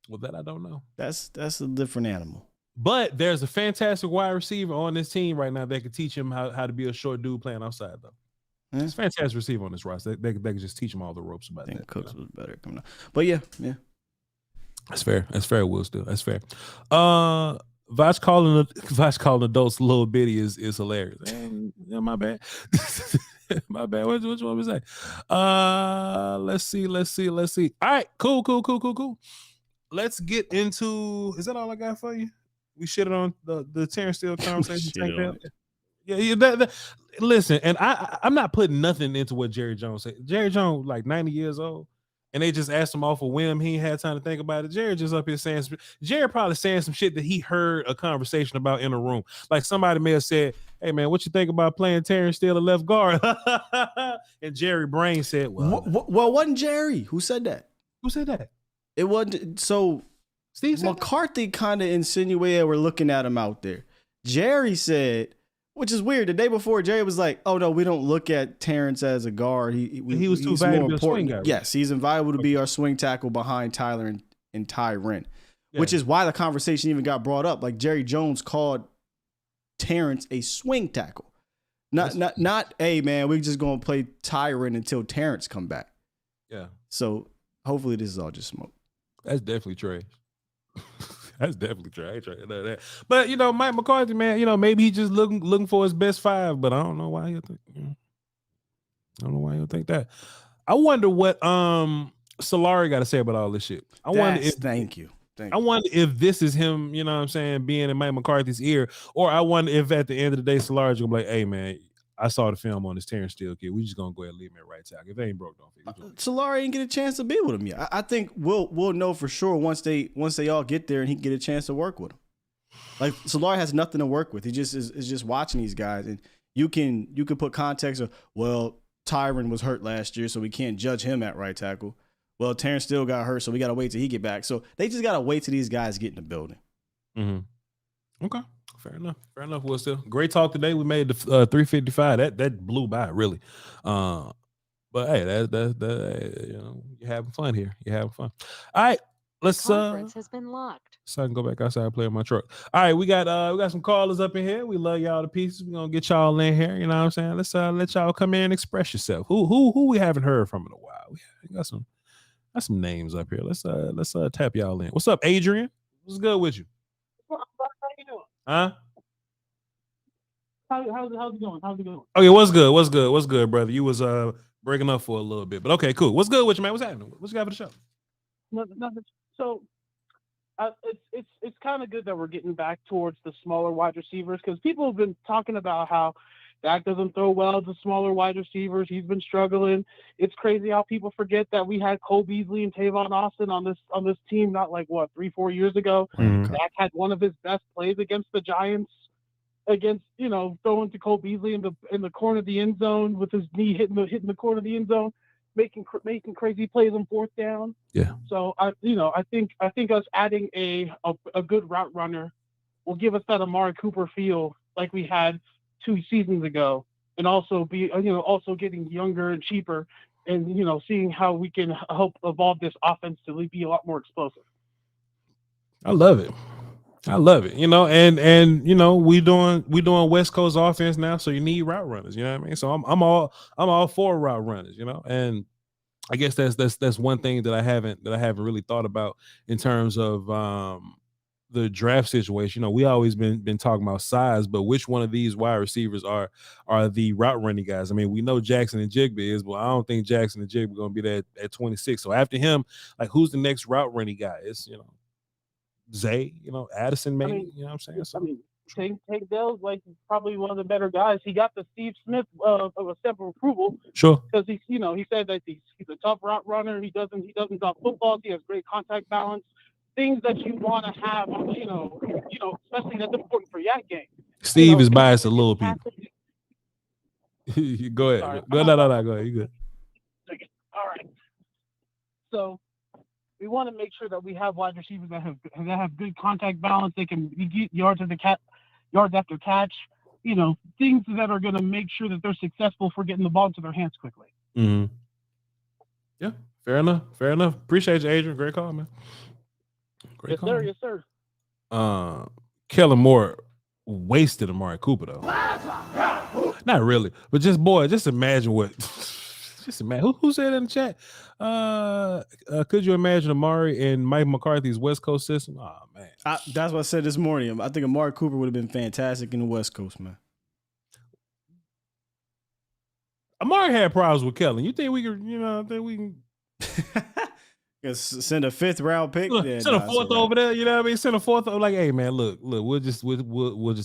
Well, that I don't know. That's a different animal. But there's a fantastic wide receiver on this team right now that could teach him how to be a short dude playing outside though. Yeah. It's a fantastic receiver on this roster. They could just teach him all the ropes about that. Cooks was better coming out. But yeah. That's fair. That's fair, Will Steele. That's fair. Voch calling adults little bitty is hilarious. Yeah, my bad. My bad. Which one was that? Let's see. All right, cool. Let's get into. Is that all I got for you? We shitted on the Terrence Steele conversation. Listen, and I'm not putting nothing into what Jerry Jones said. Jerry Jones, like 90 years old, and they just asked him off a whim. He ain't had time to think about it. Jerry just up here saying, Jerry probably saying some shit that he heard a conversation about in a room. Like somebody may have said, "Hey man, what you think about playing Terrence Steele at left guard?" And Jerry Brain said, "Well, wasn't Jerry who said that? Who said that? It wasn't. So Steve said McCarthy kind of insinuated we're looking at him out there. Jerry said." Which is weird. The day before, Jerry was like, "Oh no, we don't look at Terrence as a guard. He was too valuable to be a swing guy." Right? Yes, he's invaluable to be our swing tackle behind Tyler and Tyron, which is why the conversation even got brought up. Like Jerry Jones called Terrence a swing tackle, not hey man, we're just gonna play Tyron until Terrence come back. Yeah. So hopefully this is all just smoke. That's definitely trash. That's definitely true. I ain't trying to know that. But Mike McCarthy, man, maybe he just looking for his best five. But I don't know why he'll think. I don't know why he'll think that. I wonder what Solari got to say about all this shit. Thank you. I wonder if this is him. You know what I'm saying, being in Mike McCarthy's ear, or I wonder if at the end of the day, Solari's gonna be like, "Hey, man, I saw the film on this Terrence Steele kid. We just gonna go ahead and leave him at right tackle. If it ain't broke, don't fix it." Solari ain't get a chance to be with him yet. I think we'll know for sure once they all get there and he can get a chance to work with him. Like Solari has nothing to work with. He just is just watching these guys, and you can put context of, well, Tyron was hurt last year, so we can't judge him at right tackle. Well, Terrence Steele got hurt, so we gotta wait till he get back. So they just gotta wait till these guys get in the building. Mm-hmm. Okay. Fair enough. Well, still great talk today. We made the 355. That blew by really. But hey, that you're having fun here. You're having fun. All right, let's. Conference has been locked. So I can go back outside and play in my truck. All right, we got some callers up in here. We love y'all to pieces. We're gonna get y'all in here. You know what I'm saying? Let's let y'all come in and express yourself. Who we haven't heard from in a while. We got some names up here. Let's tap y'all in. What's up, Adrian? What's good with you? How you doing? Huh? How's it going? Okay, what's good, brother? You was breaking up for a little bit, but okay, cool. What's good with you, man? What's happening? What you got for the show? Nothing. So, it's kind of good that we're getting back towards the smaller wide receivers, because people have been talking about how Dak doesn't throw well to smaller wide receivers. He's been struggling. It's crazy how people forget that we had Cole Beasley and Tavon Austin on this team not like 3-4 years ago. Mm-hmm. Dak had one of his best plays against the Giants, throwing to Cole Beaslly in the corner of the end zone with his knee hitting the corner of the end zone, making crazy plays on fourth down. Yeah. So I think us adding a good route runner will give us that Amari Cooper feel like we had 2 seasons ago, and also also getting younger and cheaper, and seeing how we can help evolve this offense to be a lot more explosive. I love it. And we doing West Coast offense now, so you need route runners. You know what I mean? So I'm all for route runners. And I guess that's one thing that I haven't really thought about in terms of the draft situation. We always been talking about size, but which one of these wide receivers are the route running guys? I mean, we know Jackson and Jigba is, but I don't think Jackson and Jigba are going to be there at 26. So after him, like, who's the next route running guy? It's Zay, Addison, maybe. You know what I'm saying? So, Tank Dell's like probably one of the better guys. He got the Steve Smith of a step of approval. Sure. Because he said that he's a tough route runner. He doesn't drop footballs. He has great contact balance. Things that you want to have, especially that's important for Yak game. Steve is biased to little people. Go ahead. Sorry. No, go ahead. You good? All right. So we want to make sure that we have wide receivers that have good contact balance. They can get yards after catch. Things that are going to make sure that they're successful for getting the ball into their hands quickly. Mm-hmm. Yeah, fair enough. Appreciate you, Adrian. Great call, man. Great call. Yes, sir. Kellen Moore wasted Amari Cooper though. Not really, but just imagine what. Just imagine who said in the chat. Could you imagine Amari in Mike McCarthy's West Coast system? Oh man, that's what I said this morning. I think Amari Cooper would have been fantastic in the West Coast, man. Amari had problems with Kellen. You think we can? I think we can. Send a 5th round pick. Send a 4th over there. You know what I mean? Send a 4th. Like, hey man, look. We'll just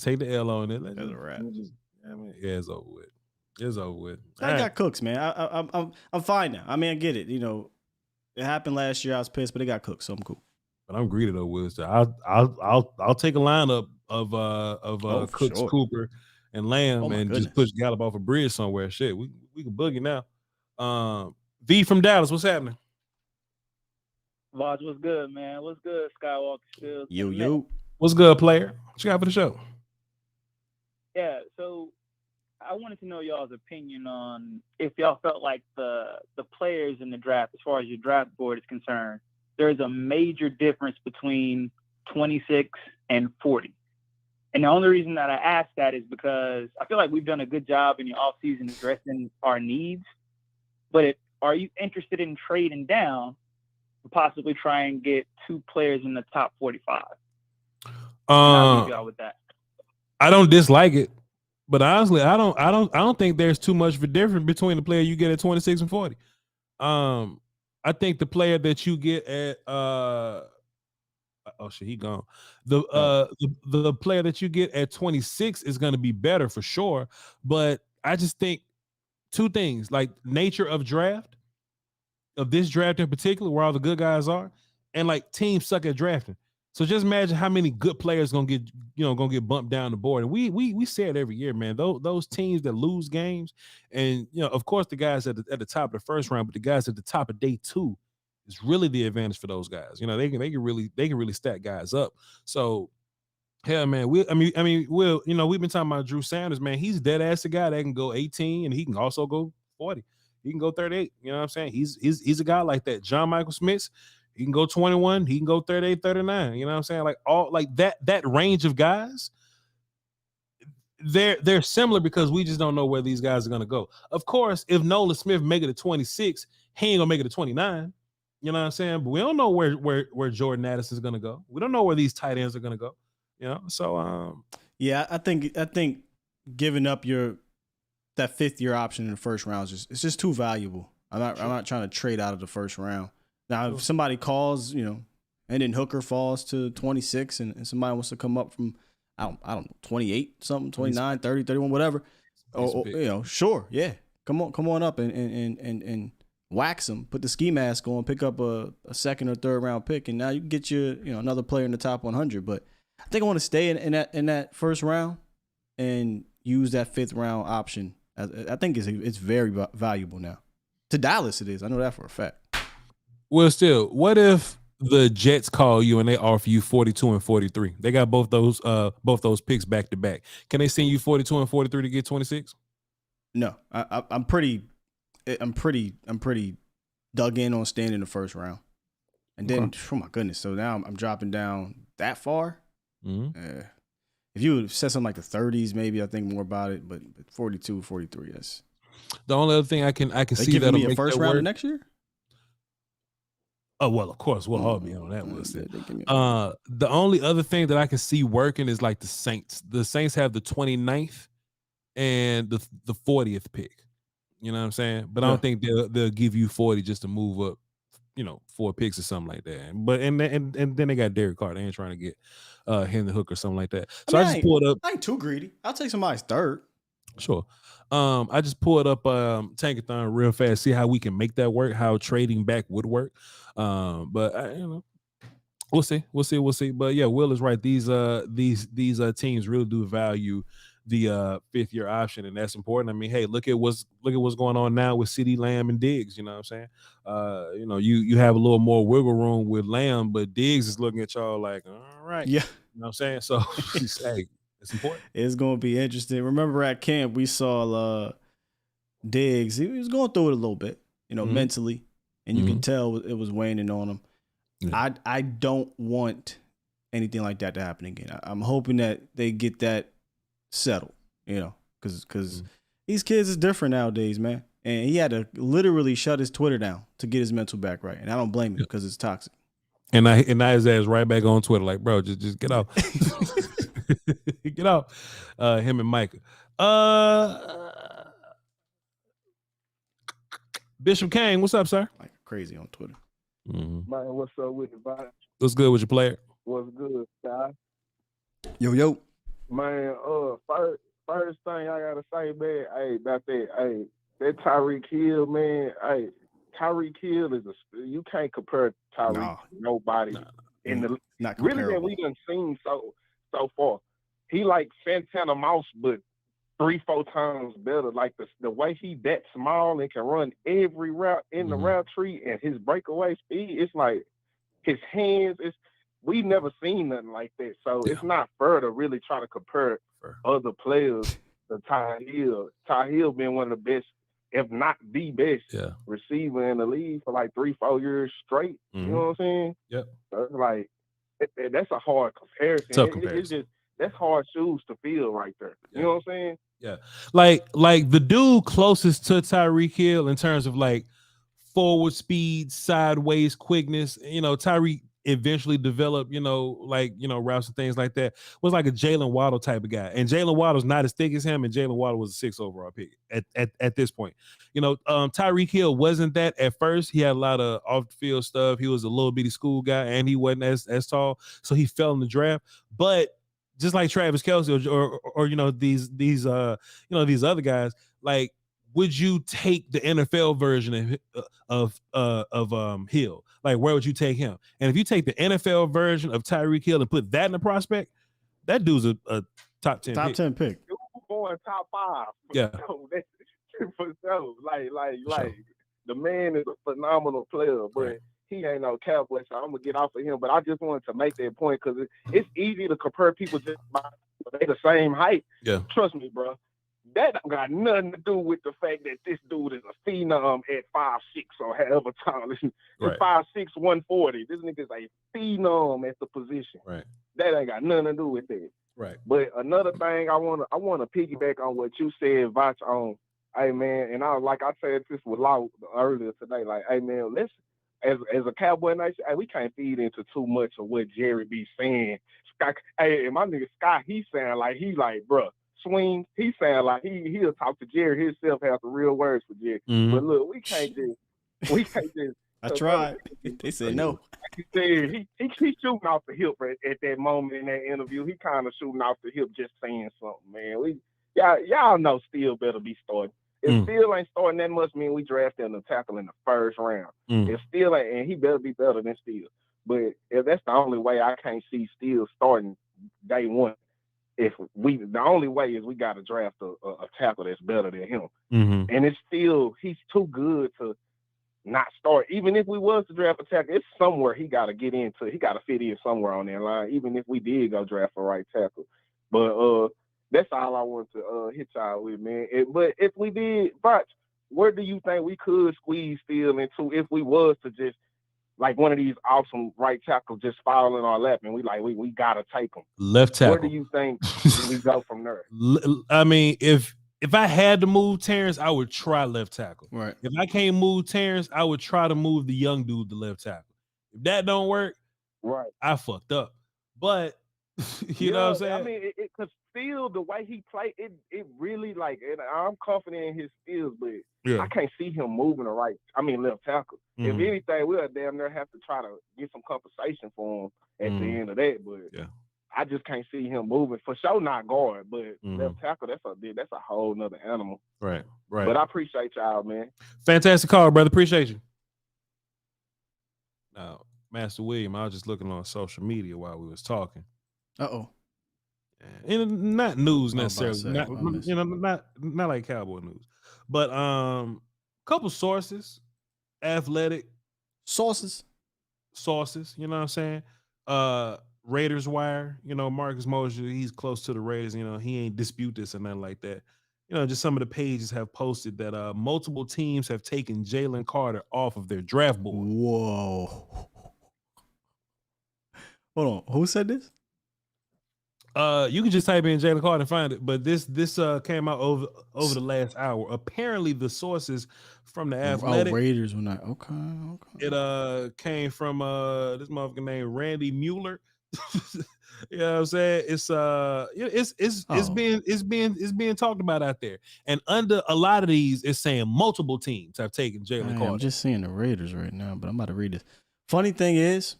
take the L on it. That's a wrap. I mean, yeah, it's over with. It's over with. I got Cooks, man. I'm fine now. I mean, I get it. You know, it happened last year. I was pissed, but they got Cooks, so I'm cool. But I'm greedy though, Will. I'll take a lineup of Cooks, sure. Cooper, and Lamb, and goodness. just push Gallup off a bridge somewhere. Shit, we can boogie now. V from Dallas, what's happening? Voch, what's good, man? What's good, Skywalker? Still Yo. What's good, player? What you got for the show? Yeah, so I wanted to know y'all's opinion on if y'all felt like the players in the draft, as far as your draft board is concerned, there's a major difference between 26 and 40. And the only reason that I ask that is because I feel like we've done a good job in the offseason addressing our needs. But are you interested in trading down to possibly try and get 2 players in the top 45? I'll leave y'all with that. I don't dislike it, but honestly, I don't think there's too much of a difference between the player you get at 26 and 40. I think the player that you get at oh shit, he gone. The player that you get at 26 is going to be better for sure, but I just think 2 things, like nature of draft, of this draft in particular, where all the good guys are, and like teams suck at drafting. So just imagine how many good players gonna get bumped down the board. And we say it every year, man. Those teams that lose games, and of course the guys at the top of the first round, but the guys at the top of day 2 is really the advantage for those guys. They can really stack guys up. So hell, man, we've been talking about Drew Sanders, man. He's dead ass the guy that can go 18 and he can also go 40. He can go 38. You know what I'm saying? He's a guy like that. John Michael Smith. He can go 21. He can go 38, 39. You know what I'm saying? Like all like that range of guys, they're similar because we just don't know where these guys are gonna go. Of course, if Nolan Smith make it to 26, he ain't gonna make it to 29. You know what I'm saying? But we don't know where Jordan Addison's gonna go. We don't know where these tight ends are gonna go. So yeah, I think giving up that 5th year option in the first round it's just too valuable. I'm not trying to trade out of the first round. Now, if somebody calls, and then Hooker falls to 26 and somebody wants to come up from, I don't know, 28, something, 29, 30, 31, whatever. Sure. Yeah. Come on up and wax them, put the ski mask on, pick up a 2nd or 3rd round pick. And now you can get another player in the top 100. But I think I want to stay in that first round and use that 5th round option. I think it's very valuable now. To Dallas, it is. I know that for a fact. Well, still, what if the Jets call you and they offer you 42 and 43? They got both those picks back to back. Can they send you 42 and 43 to get 26? No, I'm pretty dug in on staying in the first round, and then oh my goodness, so now I'm dropping down that far. Mm-hmm. If you would said something like the 30s, maybe I think more about it, but 42, 43, yes. The only other thing I can see that'll me a make first that round work next year. Oh, well, of course, we'll all be on that list. The only other thing that I can see working is like the Saints. The Saints have the 29th and the 40th pick. You know what I'm saying? But I don't think they'll give you 40 just to move up, 4 picks or something like that. But and then they got Derek Carr. They ain't trying to get Henry Hook or something like that. So I just pulled up. I ain't too greedy. I'll take somebody's 3rd. Sure. I just pulled up Tankathon real fast, see how we can make that work, how trading back would work. But we'll see. But yeah, Will is right. These teams really do value the 5th year option, and that's important. I mean, hey, look at what's going on now with CeeDee Lamb and Diggs. You know what I'm saying? You have a little more wiggle room with Lamb, but Diggs is looking at y'all like, all right, yeah. You know what I'm saying? So hey, it's important. It's going to be interesting. Remember at camp, we saw Diggs. He was going through it a little bit, mentally, and you can tell it was waning on him. Yeah. I don't want anything like that to happen again. I'm hoping that they get that settled, because these kids is different nowadays, man. And he had to literally shut his Twitter down to get his mental back right. And I don't blame him because it's toxic. And now his ass right back on Twitter, like, bro, just get out. Get out. Him and Micah. Bishop Kane, what's up, sir? Like crazy on Twitter. Man, what's up with you, buddy? What's good with your player? What's good, guy? Yo. Man, first thing I gotta say, man, hey, about that, hey, that Tyreek Hill, man, hey, Tyreek Hill you can't compare Tyreek to nobody in the not really comparable. that we done seen so far. He like Santana Mouse, but 3-4 times better. Like the way he that small and can run every route in the route tree and his breakaway speed, it's like his hands. We've never seen nothing like that. So it's not fair to really try to compare other players to Ty Hill. Ty Hill been one of the best, if not the best, receiver in the league for like 3-4 years straight. You know what I'm saying? Yep. So it's like that's a hard comparison. Tough comparison. It's just that's hard shoes to fill right there. You know what I'm saying? Yeah. Like the dude closest to Tyreek Hill in terms of like forward speed, sideways quickness, Tyreek eventually developed, routes and things like that, was like a Jalen Waddle type of guy. And Jalen Waddle's not as thick as him, and Jalen Waddle was a 6 overall pick at this point. Tyreek Hill wasn't that at first. He had a lot of off-the-field stuff. He was a little bitty school guy, and he wasn't as tall, so he fell in the draft. But just like Travis Kelce or these other guys, like, would you take the NFL version of Hill? Like, where would you take him? And if you take the NFL version of Tyreek Hill and put that in the prospect, that dude's a top 10 pick. Going top 5. Yeah. For sure. Like the man is a phenomenal player, but he ain't no Cowboy, so I'm gonna get off of him. But I just wanted to make that point because it's easy to compare people just by they the same height. Yeah. Trust me, bro. That don't got nothing to do with the fact that this dude is a phenom at 5'6" or however tall. He's 5'6", 140. This nigga's a phenom at the position. Right. That ain't got nothing to do with that. Right. But another thing I wanna piggyback on what you said, Voch, on, hey man, and I said this with Law earlier today, like, hey man, let's as a Cowboy Nation, hey, we can't feed into too much of what Jerry be saying. Sky, hey, and my nigga Sky, he sound like bruh, swing. He sound like he'll talk to Jerry himself, have the real words for Jerry. But look, we can't just. I tried. They said no. Like you said, he shooting off the hip at that moment in that interview. He kind of shooting off the hip, just saying something, man. Y'all know Steele better be starting. If Steele ain't starting, that must mean we drafted him to tackle in the first round. If Steele ain't, and he better be better than Steele. But if that's the only way, I can't see Steele starting day one. The only way is we got to draft a tackle that's better than him. And it's still, he's too good to not start. Even if we was to draft a tackle, it's somewhere he got to get into. He got to fit in somewhere on that line, even if we did go draft a right tackle. But that's all I want to hit y'all with, man. But if we did, Voch, where do you think we could squeeze Steele into if we was to just, like, one of these awesome right tackles just fall in our lap and we got to take them? Left tackle. Where do you think we go from there? I mean, if I had to move Terrence, I would try left tackle. Right. If I can't move Terrence, I would try to move the young dude to left tackle. If that don't work, right, I fucked up. But you know what I'm saying? I mean, because Steele, the way he played, it really, like, and I'm confident in his skills, but I can't see him moving left tackle. If anything, we'll damn near have to try to get some compensation for him at the end of that. But I just can't see him moving. For sure, not guard, but left tackle, that's a whole nother animal. Right. But I appreciate y'all, man. Fantastic call, brother. Appreciate you. Now, Master William, I was just looking on social media while we was talking. Uh-oh. And not news necessarily, not like Cowboy news, but couple sources, athletic sources, you know what I'm saying? Raiders Wire, Marcus Mosher, he's close to the Raiders, he ain't dispute this or nothing like that. Just some of the pages have posted that multiple teams have taken Jalen Carter off of their draft board. Whoa. Hold on, who said this? You can just type in Jalen Carter and find it, but this came out over the last hour. Apparently, the sources from the Athletic Raiders were not okay. It came from this motherfucker named Randy Mueller. You know what I'm saying? It's being talked about out there, and under a lot of these, it's saying multiple teams have taken Jalen Carter. I'm just seeing the Raiders right now, but I'm about to read this. Funny thing is,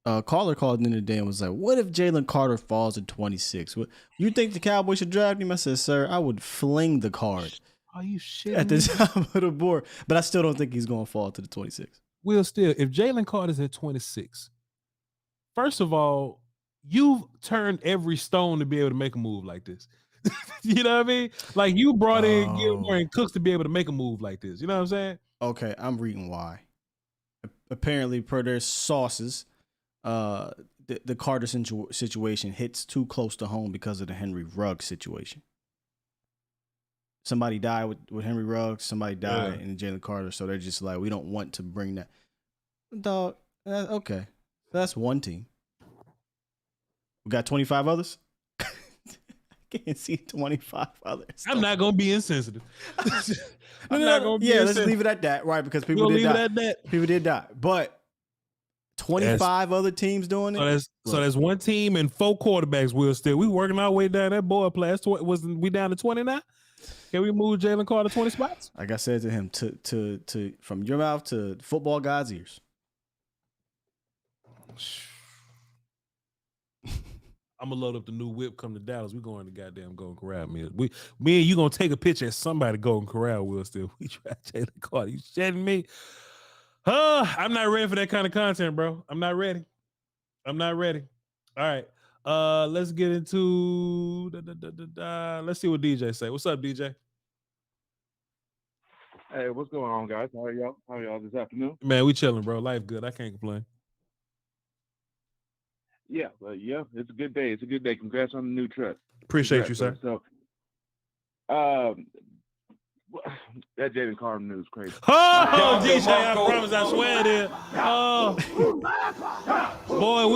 Caller called in today and was like, "What if Jalen Carter falls at 26? You think the Cowboys should draft him?" I said, "Sir, I would fling the card." Are you shitting at the me? top of the board? But I still don't think he's going to fall to the 26. Will Steele, if Jalen Carter's at 26, first of all, you've turned every stone to be able to make a move like this. You know what I mean? Like you brought in Gilmore and Cooks to be able to make a move like this. You know what I'm saying? Okay, I'm reading why. Apparently, per their sources, the Carter situation hits too close to home because of the Henry Ruggs situation. Somebody died with Henry Ruggs. Somebody died in Jalen Carter. So they're just like, we don't want to bring that. Dog, okay. That's one team. We got 25 others? I can't see 25 others. I'm not going to be insensitive. Let's leave it at that, right? Because people did die. People did die. But 25 other teams doing it? So there's one team and 4 quarterbacks, Will Steele. We working our way down that board play. Wasn't we down to 20 now? Can we move Jalen Carter 20 spots? Like I said to him, to from your mouth to football God's ears. I'm gonna load up the new whip. Come to Dallas. We going to goddamn Golden Corral, man. Me and you gonna take a picture at somebody Golden Corral. Will Steele. We try Jalen Carter. You shitting me? I'm not ready for that kind of content, bro. I'm not ready. All right. Let's get into let's see what DJ say. What's up, DJ? Hey, what's going on, guys? How are y'all this afternoon? Man, we chilling, bro. Life good. I can't complain. Yeah, it's a good day. It's a good day. Congrats on the new truck. Appreciate you, sir. So, that Jalen Carter news is crazy. Oh, DJ, I promise, I swear it is. Oh, boy,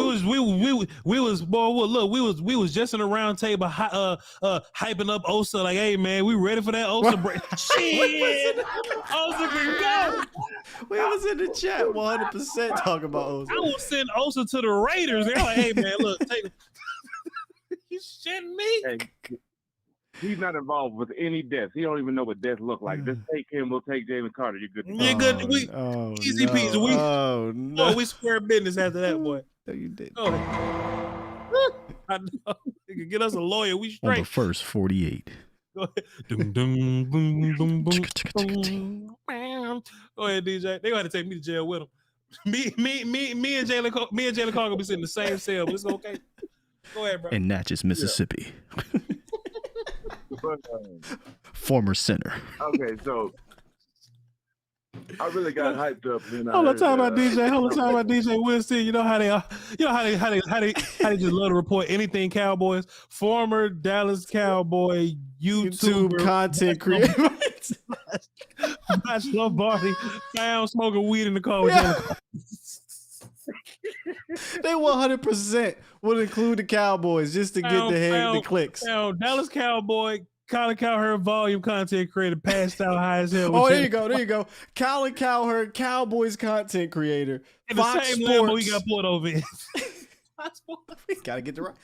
we was just in a round table, hyping up Osa. Like, hey man, we ready for that Osa break? Shit, Osa can go. We was in the chat 100% talking about Osa. I will send Osa to the Raiders. They're like, hey man, look, take. You shitting me? Hey, he's not involved with any deaths. He don't even know what death look like. Just take him. We'll take Jalen Carter. You're good. You're good. Easy peasy. No. We square business after that, boy. No, you did. Oh. I know. You can get us a lawyer. We straight. On the first 48. Go ahead. Dum, dum, boom, boom, boom, boom. Go ahead, DJ. They got to take me to jail with them. Me and Jalen Carter gonna be sitting in the same cell, but it's okay. Go ahead, bro. In Natchez, Mississippi. Yeah. Former center. Okay, so I really got hyped up. Hold on, time about DJ. Will Steele. You know how they just love to report anything Cowboys. Former Dallas Cowboy YouTube content creator. Voch Lombardi found smoking weed in the car with Jalen. They 100% would include the Cowboys just to get the clicks. Dallas Cowboy, Colin Cowherd volume content creator, passed out high as hell. Oh, there you go. Colin Cowherd, Cowboys content creator. In the Fox same Sports. Lambo we got pulled over in. We gotta get the right.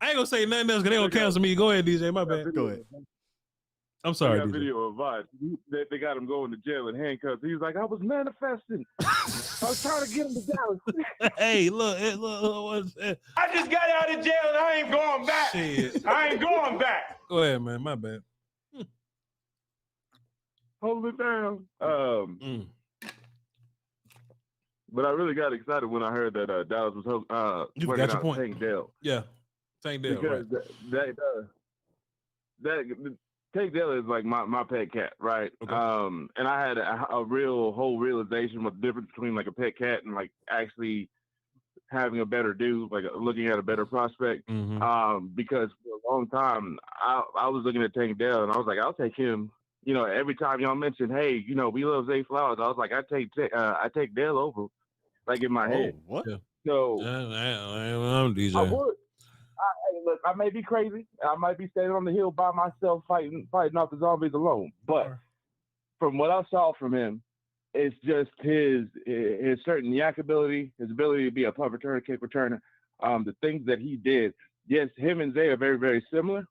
I ain't gonna say nothing else because they gonna cancel me. Go ahead, DJ. My bad. Go ahead. I'm sorry. I got DJ. video of Voch. They got him going to jail in handcuffs. He was like, I was manifesting. I was trying to get him to Dallas. Hey, look. I just got out of jail and I ain't going back. Shit. I ain't going back. Go ahead, man. My bad. Hold it down. But I really got excited when I heard that Dallas was working out Tank Dell. Yeah, Tank Dell. Because Right. Tank Dell is like my pet cat, right? Okay. And I had a whole realization what the difference between like a pet cat and like actually having a better dude, like looking at a better prospect. Mm-hmm. Because for a long time I was looking at Tank Dell and I was like, I'll take him. You know, every time y'all mention, hey, you know, we love Zay Flowers, I was like, I take Dell over, like in my head. What? Yeah. So I'm DJ. I would. Look, I may be crazy. I might be standing on the hill by myself fighting off the zombies alone. But from what I saw from him, it's just his certain yak ability, his ability to be a punt returner, kick returner, the things that he did. Yes, him and Zay are very, very similar.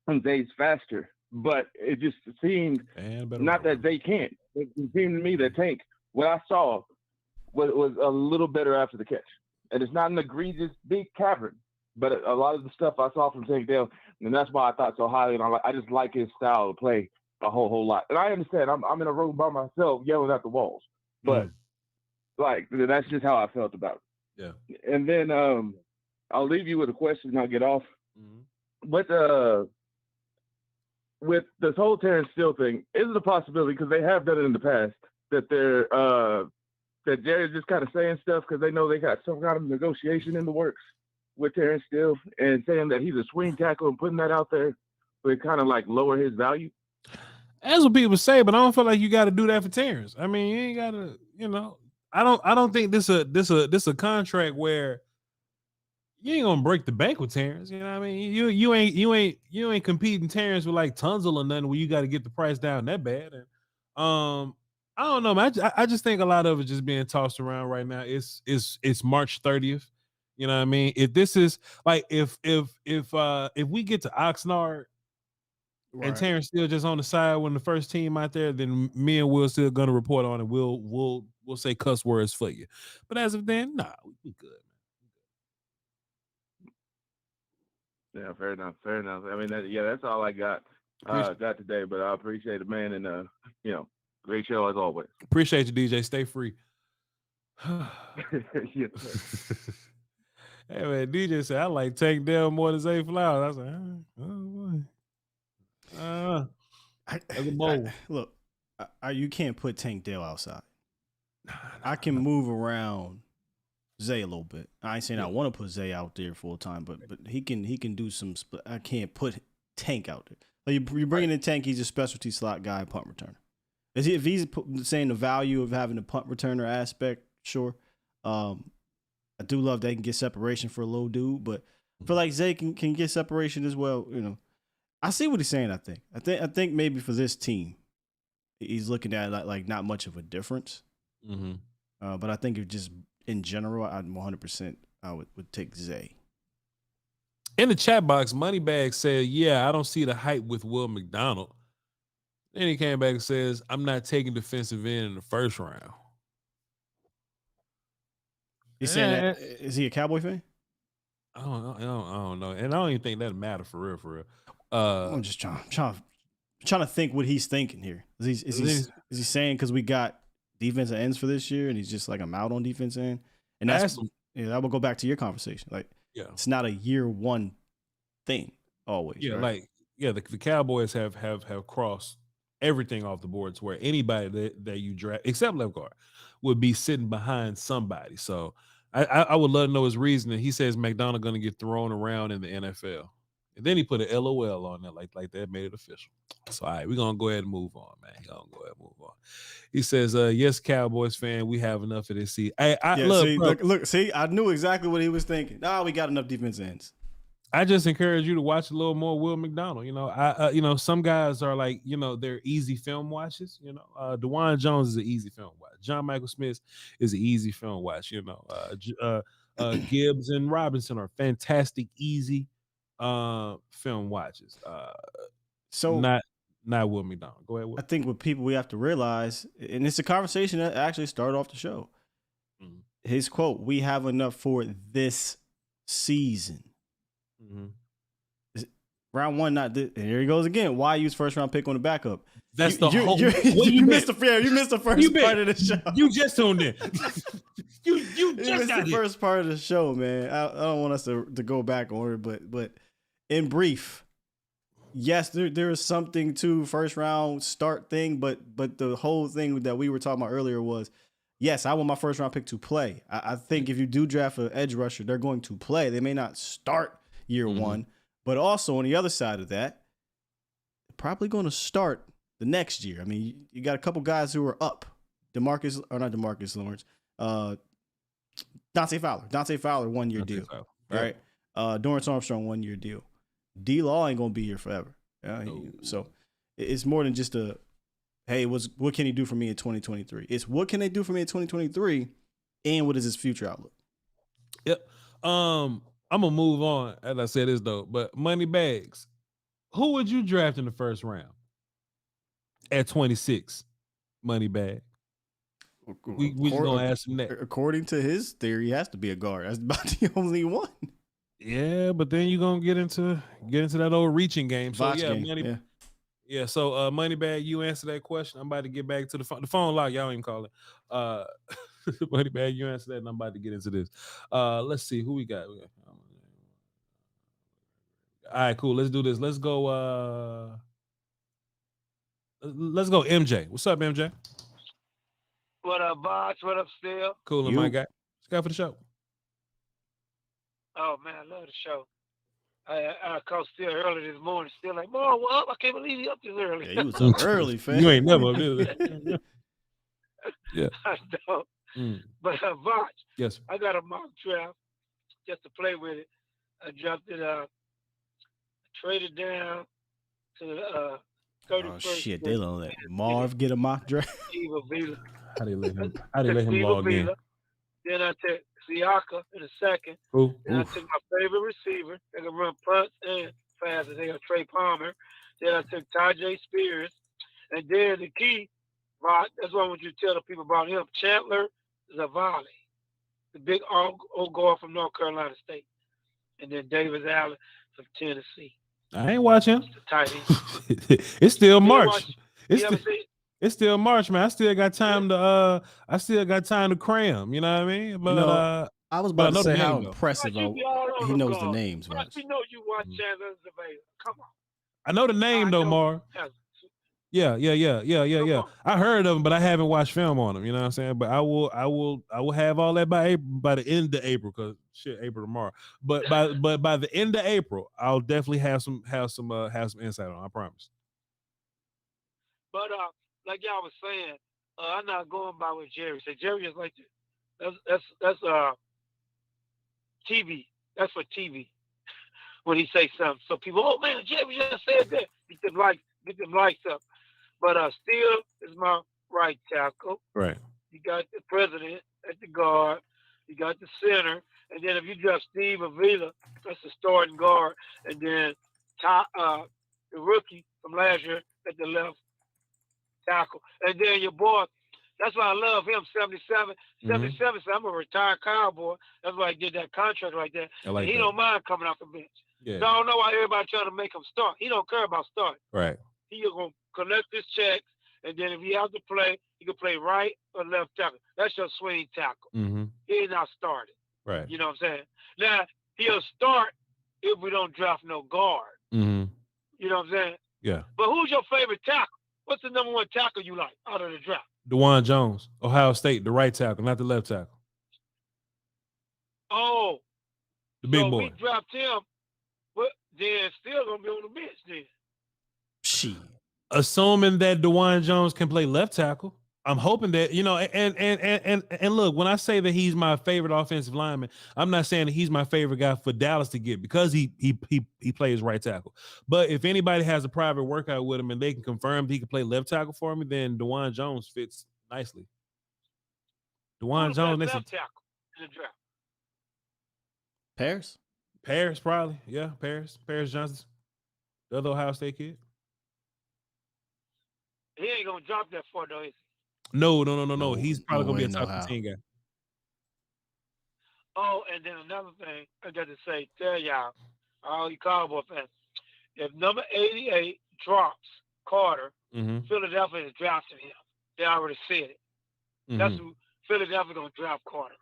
And Zay's faster. But it just seemed not that Zay can't. It seemed to me that Tank, what I saw was a little better after the catch. And it's not an egregious big cavern, but a lot of the stuff I saw from Tank Dell, and that's why I thought so highly. And I just like his style of play a whole lot. And I understand I'm in a room by myself yelling at the walls, but like that's just how I felt about it. Yeah. And then I'll leave you with a question and I'll get off. But with this whole Terrence Steele thing, is it a possibility, because they have done it in the past, that they're that Jerry's just kind of saying stuff because they know they got some kind of negotiation in the works with Terrence Steele and saying that he's a swing tackle and putting that out there would kind of like lower his value? That's what people say, but I don't feel like you got to do that for Terrence. I mean, you ain't got to, you know. I don't think this a contract where you ain't gonna break the bank with Terrence. You know what I mean? You ain't competing Terrence with like Tunzel or nothing where you got to get the price down that bad. And I don't know, man. I just think a lot of it just being tossed around right now. It's March 30th. You know what I mean? If this is like if we get to Oxnard and Terrence still just on the side when the first team out there, then me and Will still gonna report on it. We'll say cuss words for you. But as of then, nah, we good. Yeah, fair enough. I mean, that's all I got today. But I appreciate it, man, and great show as always. Appreciate you, DJ. Stay free. Yeah. Hey man, DJ said I like Tank Dell more than Zay Flowers. I was like, look, you can't put Tank Dell outside. I can move around Zay a little bit. I ain't saying I want to put Zay out there full time, but he can do some. I can't put Tank out there. Like you're bringing in Tank. He's a specialty slot guy, punt returner. If he's saying the value of having a punt returner aspect, sure. I do love they can get separation for a low dude, but I feel like Zay can get separation as well. You know, I see what he's saying. I think maybe for this team, he's looking at it like not much of a difference. But I think if just in general, I'd 100% I would take Zay. In the chat box, Moneybag said, "Yeah, I don't see the hype with Will McDonald." Then he came back and says, "I'm not taking defensive end in the first round." He's saying that, is he a Cowboy fan? I don't know, and I don't even think that matter for real. I'm just trying to think what he's thinking here. Is he saying because we got defensive ends for this year and he's just like I'm out on defense end? And that will go back to your conversation. Like, it's not a year one thing always. Yeah, right? the Cowboys have crossed everything off the board to where anybody that you draft except left guard would be sitting behind somebody. So I would love to know his reasoning. He says McDonald going to get thrown around in the NFL. And then he put an LOL on there like that made it official. So, all right, we're going to go ahead and move on, man. He says, yes, Cowboys fan, we have enough of this season. Look, I knew exactly what he was thinking. We got enough defense ends. I just encourage you to watch a little more Will McDonald. You know, some guys are like, they're easy film watches. DeJuan Jones is an easy film watch. John Michael Smith is an easy film watch. Gibbs and Robinson are fantastic, easy film watches. So not Will McDonald. Go ahead. Will. I think what we have to realize, and it's a conversation that actually started off the show. His quote: "We have enough for this season." Round one, not this. And here he goes again. Why use first round pick on the backup? That's you missed the first part of the show. You just tuned in. you just got the first part of the show, man. I don't want us to go back on it, but in brief, yes, there is something to first round start thing, but the whole thing that we were talking about earlier was, yes, I want my first round pick to play. I think if you do draft an edge rusher, they're going to play. They may not start year one, but also on the other side of that, they're probably going to start the next year. I mean, you got a couple guys who are up. Not Demarcus Lawrence. Dante Fowler, 1 year deal. Right? Dorrance Armstrong, 1 year deal. D-Law ain't going to be here forever. So it's more than just hey, what can he do for me in 2023? It's what can they do for me in 2023, and what is his future outlook? Yep. I'm gonna move on as I said this though, but money bags. Who would you draft in the first round at 26? Money bag. We just gonna ask him that. According to his theory, he has to be a guard. That's about the only one. Yeah, but then you're gonna get into that old reaching game. So Voch game, yeah. So Moneybag, you answer that question. I'm about to get back to the phone. The phone lock, y'all ain't call it. Moneybag, you answer that, and I'm about to get into this. Let's see who we got. All right, cool. Let's do this. Let's go. Let's go, MJ. What's up, MJ? What up, Voch? What up, Steele? Cool, my guy. Let's go for the show. Oh man, I love the show. I called Steele early this morning. Steele like, Mom, what up? I can't believe you up this early. Yeah, you was up early, fam. You ain't never up this. Yeah. I know. But Voch, yes, I got a mock draft just to play with it. I dropped it. Traded down to the 31st. Oh shit, they don't let Marv get a mock draft. How they let him log in? Then I took Siaka in the second. Ooh, then I took my favorite receiver. They can run punts and passes. They got Trey Palmer. Then I took Tajay Spears. And then the key, that's what I want you to tell the people about him. Chandler Zavali, the big old guard from North Carolina State. And then Davis Allen from Tennessee. I ain't watching. Tight end. It's still March. It's still March, man. I still got time to cram. You know what I mean? But I was about to say how impressive he knows the names, right? You know you watch Chandler Zavali. Come on. I know the name though, Mar. Yeah. I heard of him, but I haven't watched film on him. You know what I'm saying? But I will have all that by the end of April, because shit, April tomorrow. But by the end of April, I'll definitely have some insight on. I promise. But like y'all was saying, I'm not going by what Jerry said. Jerry is like that's TV. That's for TV. When he say something, so people, oh man, Jerry just said that. Get them likes up. But Steele is my right tackle. Right. You got the president at the guard. You got the center. And then if you draft Steve Avila, that's the starting guard. And then the rookie from last year at the left tackle. And then your boy, that's why I love him, 77. 77, so I'm a retired Cowboy. That's why I did that contract like that. Like he don't mind coming off the bench. Yeah. So I don't know why everybody trying to make him start. He don't care about starting. Right. He going to collect his checks, and then if he has to play, he can play right or left tackle. That's your swing tackle. Mm-hmm. He ain't not started. Right. You know what I'm saying? Now, he'll start if we don't draft no guard. Mm-hmm. You know what I'm saying? Yeah. But who's your favorite tackle? What's the number one tackle you like out of the draft? DeJuan Jones, Ohio State, the right tackle, not the left tackle. Oh. The big boy. We dropped him, but then still going to be on the bench then. Shit. Assuming that DeJuan Jones can play left tackle, I'm hoping that, you know, and look, when I say that he's my favorite offensive lineman, I'm not saying that he's my favorite guy for Dallas to get, because he plays right tackle. But if anybody has a private workout with him and they can confirm that he can play left tackle for me, then DeJuan Jones fits nicely. DeJuan Jones, left tackle in the draft. Paris, probably. Yeah, Paris Johnson, the other Ohio State kid. He ain't gonna drop that far though, is he? No. He's probably gonna be a top 15 guy. Oh, and then another thing I got to say, tell y'all, all you Cowboy fans, if number 88 drops Carter, Philadelphia is drafting him. They already said it. That's who Philadelphia gonna draft Carter.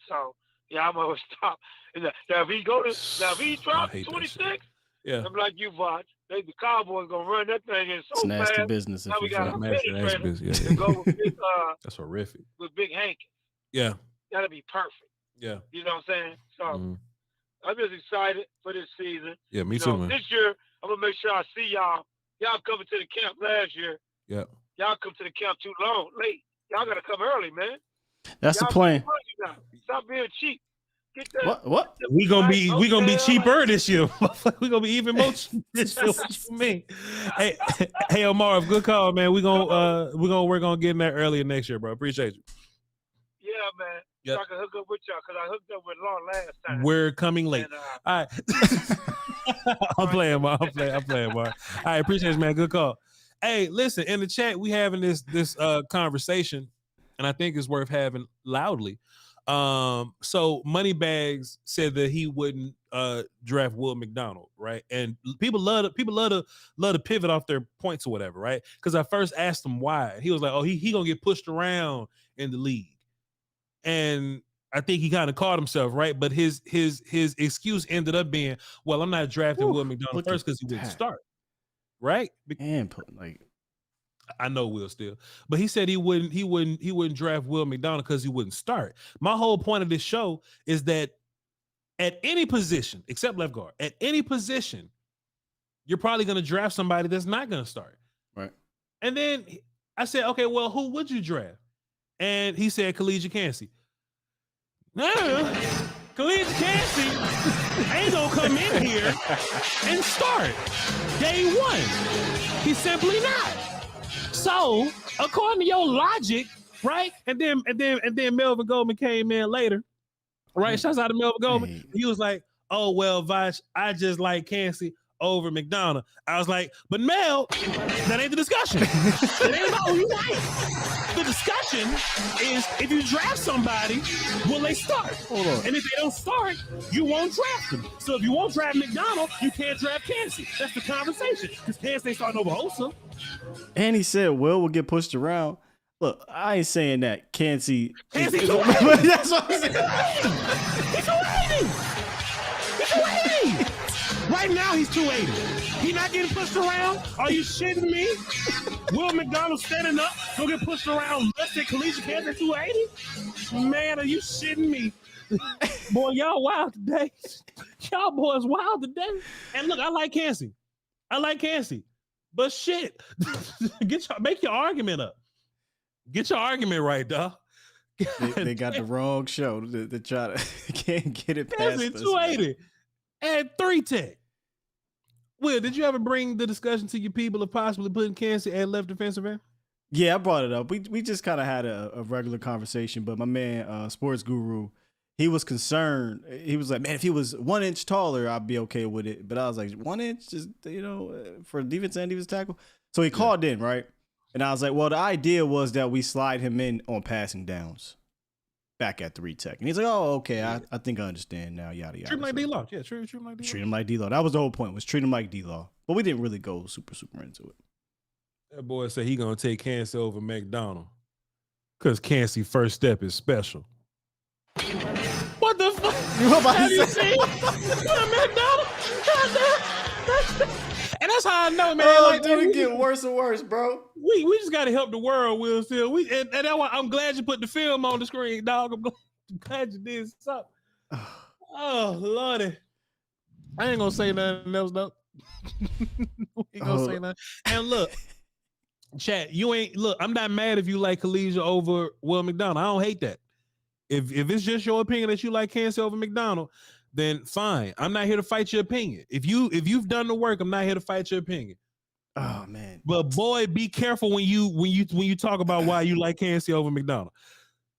So yeah, I'm gonna stop. Now if he drops 26, yeah, I'm like you, Voch. The Cowboys gonna run that thing in so it's nasty fast. business. Now we got a business. Yeah. to go with big, that's horrific. With Big Hankins. Yeah. That'll be perfect. Yeah. You know what I'm saying? So I'm just excited for this season. Yeah, me too, man. This year, I'm gonna make sure I see y'all. Y'all coming to the camp last year. Yeah. Y'all come to the camp too late. Y'all gotta come early, man. That's the plan. Stop being cheap. What? We gonna be cheaper this year. We gonna be even more cheap this year. What you mean? Hey, Omar, good call, man. We gonna work on getting that earlier next year, bro. Appreciate you. Yeah, man. Yep. So I can hook up with y'all because I hooked up with Law last time. We're coming late. And, all right. I'm playing, Mark. All right, appreciate it, man. Good call. Hey, listen, in the chat, we having this conversation. and I think it's worth having loudly. So Moneybags said that he wouldn't draft Will McDonald, right? And people love to pivot off their points or whatever, right? Because I first asked him why. He was like, "Oh, he gonna get pushed around in the league," and I think he kind of caught himself, right? But his excuse ended up being, "Well, I'm not drafting Will McDonald first because he wouldn't start." Right? And like, I know Will still, but he said he wouldn't draft Will McDonald because he wouldn't start. My whole point of this show is that at any position, except left guard, at any position, you're probably going to draft somebody that's not going to start. Right. And then I said, okay, well, who would you draft? And he said Collegiate Cansey. No, Collegiate Cansey ain't gonna come in here and start day one. He's simply not. So, according to your logic, right? And then Melvin Goldman came in later, right? Shouts out to Melvin Goldman. He was like, "Oh well, Voch, I just like Cansey over McDonald." I was like, "But Mel, that ain't the discussion. It ain't about who you like. The discussion is if you draft somebody, will they start? Hold on. And if they don't start, you won't draft them. So if you won't draft McDonald, you can't draft Cansey. That's the conversation. Because Cansey ain't starting over Hosa." And he said Will get pushed around. Look, I ain't saying that Cansey. That's what I'm saying. He's 280. He's 280. Right now, he's 280. He not getting pushed around? Are you shitting me? Will McDonald standing up, don't get pushed around less than Collegiate Cansey at 280? Man, are you shitting me? Boy, y'all wild today. Y'all boys wild today. And look, I like Cansey. But shit, make your argument up. Get your argument right, dog. They got the wrong show to try to can't get it past us. 280 and 3 tech. Will, did you ever bring the discussion to your people of possibly putting Cansey at left defensive end? Yeah, I brought it up. We just kind of had a regular conversation, but my man, Sports Guru, he was concerned. He was like, "Man, if he was 1 inch taller, I'd be okay with it." But I was like, 1 inch, just for defense and defense tackle. So he called in, right? And I was like, well, the idea was that we slide him in on passing downs back at 3 tech. And he's like, "Oh, okay, I think I understand now, yada, yada." Treat him like D-Law. Yeah, treat him like D-Law. Treat him like D-Law. That was the whole point, was treat him like D-Law. But we didn't really go super into it. That boy said he going to take Cansey over McDonald because Cansey first step is special. What the fuck? Have you seen McDonald? And that's how I know, man. Oh, like, dude, it get worse and worse, bro. We just gotta help the world, Will. Still, and that's why I'm glad you put the film on the screen, dog. I'm glad you did something. Oh Lordy, I ain't gonna say nothing else though. We ain't gonna say nothing. And look, chat, I'm not mad if you like Collegiate over Will McDonald. I don't hate that. If it's just your opinion that you like Cansey over McDonald, then fine. I'm not here to fight your opinion. If you've done the work, I'm not here to fight your opinion. Oh man. But boy, be careful when you talk about why you like Cansey over McDonald.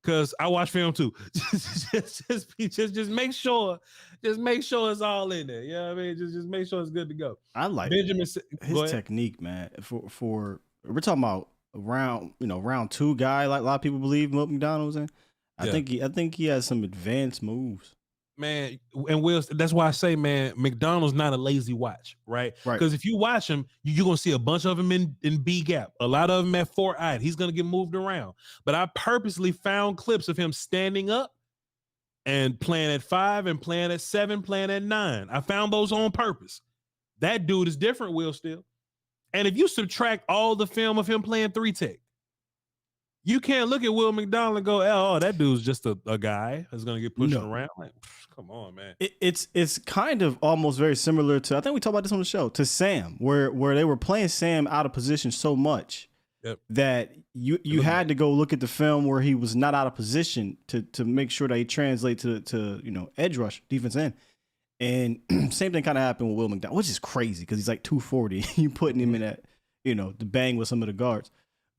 Cause I watch film too. just make sure it's all in there. You know what I mean? Just make sure it's good to go. I like Benjamin his technique, man. For we're talking about round 2 guy, like a lot of people believe Will McDonald was in. I think he has some advanced moves. Man, and Will, that's why I say, man, McDonald's not a lazy watch, right? Because if you watch him, you're going to see a bunch of them in B gap, a lot of them at 4-eyed. He's going to get moved around. But I purposely found clips of him standing up and playing at 5 and playing at 7, playing at 9. I found those on purpose. That dude is different, Will, still. And if you subtract all the film of him playing 3 tech, you can't look at Will McDonald and go, "Oh, that dude's just a guy that's gonna get pushed around." Like, come on, man. It's kind of almost very similar to, I think we talked about this on the show, to Sam, where they were playing Sam out of position so much that you had to go look at the film where he was not out of position to make sure that he translate to edge rush, defense end. And same thing kind of happened with Will McDonald, which is crazy because he's like 240. You putting him in that, to bang with some of the guards.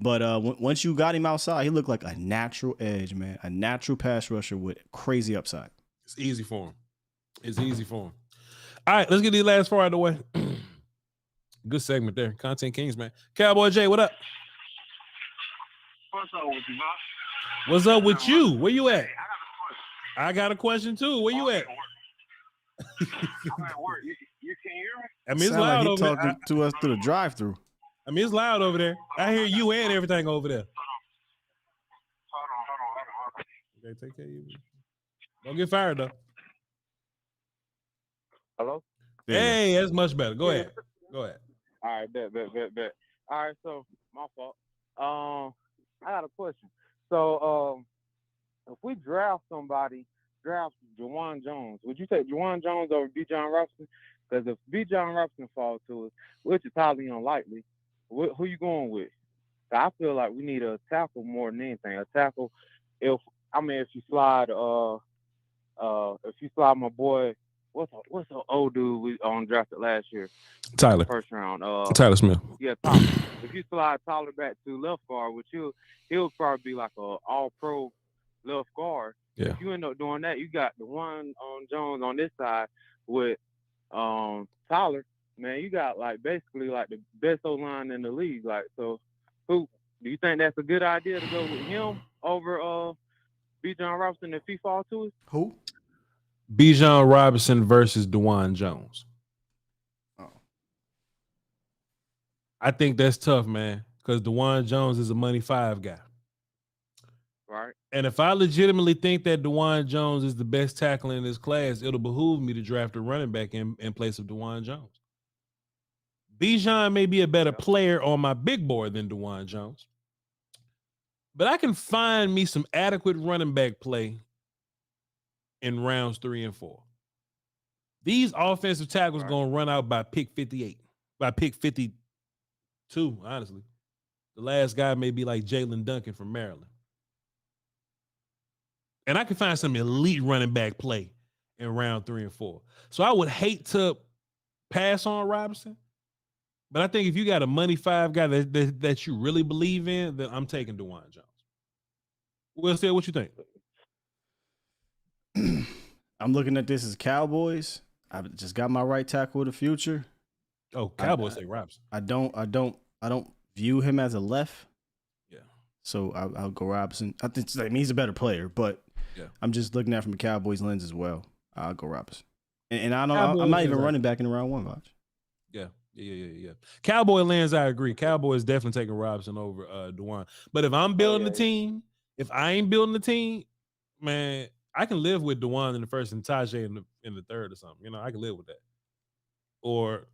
But once you got him outside, he looked like a natural edge, man. A natural pass rusher with crazy upside. It's easy for him. All right, let's get these last 4 out of the way. Good segment there. Content Kings, man. Cowboy J, what up? What's up with you, What's up with you? Where you at? I got a question too. Where you at? I'm at work. You can hear me? I mean, it's Sound loud like he over there. talking to us through the drive-through. I mean, it's loud over there. I hear you and everything over there. Hold on. Okay, take care of you. Don't get fired though. Hello? Hey, that's much better. Go ahead. All right, bet. All right, so my fault. I got a question. So, if we draft Juwan Jones, would you take Juwan Jones over B. John Robinson? Because if B. John Robinson falls to us, which is highly unlikely, who you going with? I feel like we need a tackle more than anything. A tackle. If you slide my boy, what's the old dude we drafted last year? Tyler. First round. Tyler Smith. Yeah, Tyler. If you slide Tyler back to left guard, which he'll probably be like a all-pro left guard. Yeah. If you end up doing that, you got the one on Jones on this side with Tyler. Man, you got like basically like the best O-line in the league. Like, so who do you think that's a good idea to go with him over B. John Robinson if he falls to us? Who? Bijan Robinson versus DeJuan Jones. Oh. I think that's tough, man, because DeJuan Jones is a money 5 guy. Right. And if I legitimately think that DeJuan Jones is the best tackle in this class, it'll behoove me to draft a running back in place of DeJuan Jones. Bijan may be a better player on my big board than DeJuan Jones, but I can find me some adequate running back play in rounds 3 and 4. These offensive tackles going to run out by pick 58, by pick 52, honestly. The last guy may be like Jalen Duncan from Maryland. And I can find some elite running back play in round 3 and 4. So I would hate to pass on Robinson, but I think if you got a money 5 guy that you really believe in, then I'm taking DeJuan Jones. Will, Steele, what you think? I'm looking at this as Cowboys. I've just got my right tackle of the future. Oh, Cowboys take Robinson. I don't view him as a left. Yeah. So I'll go Robinson. I mean, he's a better player, but yeah. I'm just looking at it from a Cowboys lens as well. I'll go Robinson. And I'm not even running back in round 1, Voch. Yeah. Cowboy lens, I agree. Cowboys definitely taking Robinson over DeJuan. But if I'm building the team, if I ain't building the team, man, I can live with DeJuan in the first and Tajay in the third or something. You know, I can live with that. Or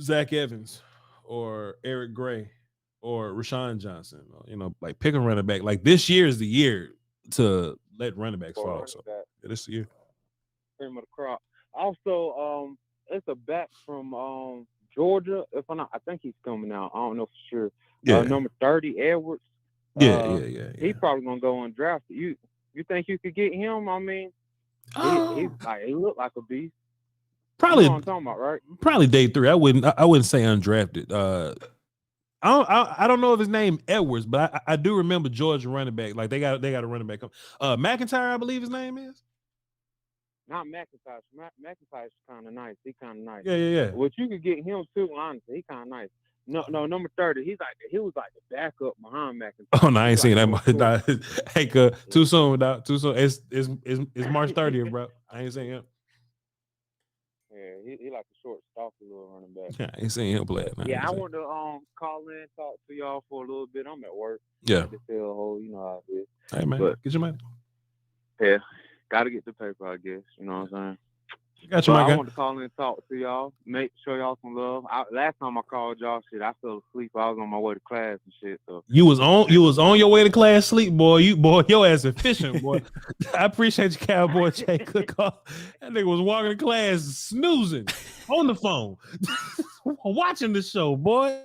Zach Evans or Eric Gray or Rashawn Johnson. You know, like pick a running back. Like this year is the year to let running backs fall. So this is the year. Cream of the crop. Also, it's a back from Georgia. If I'm not, I think he's coming out. I don't know for sure. Yeah. Number 30, Edwards. Yeah. He's probably gonna go undrafted. You think you could get him? I mean, he looked like a beast. Probably. You know what I'm talking about, right? Probably day 3. I wouldn't say undrafted. I don't know if his name Edwards, but I do remember Georgia running back. Like they got a running back. McIntyre, I believe his name is. Not McIntyre. McIntyre's kind of nice. He kind of nice. Yeah. But you could get him too. Honestly, he kind of nice. No, number 30. He was like the backup behind McIntyre. Oh no, I ain't seen that. Hey, too soon, dog. Too soon. It's March 30th, bro. I ain't seen him. Yeah, he like a short, stocky little running back. Yeah, I ain't seen him play. I want to call in, talk to y'all for a little bit. I'm at work. Yeah. You know how it is. Hey man, get your money. Yeah, gotta get the paper, I guess. You know what I'm saying? Got you, my guy. I want to call in and talk to y'all. Show y'all some love. Last time I called y'all, I fell asleep. I was on my way to class and shit. So you was on your way to class, sleep, boy. Your ass efficient, boy. I appreciate you, Cowboy Jay. Good call. That nigga was walking to class, snoozing on the phone, watching the show, boy.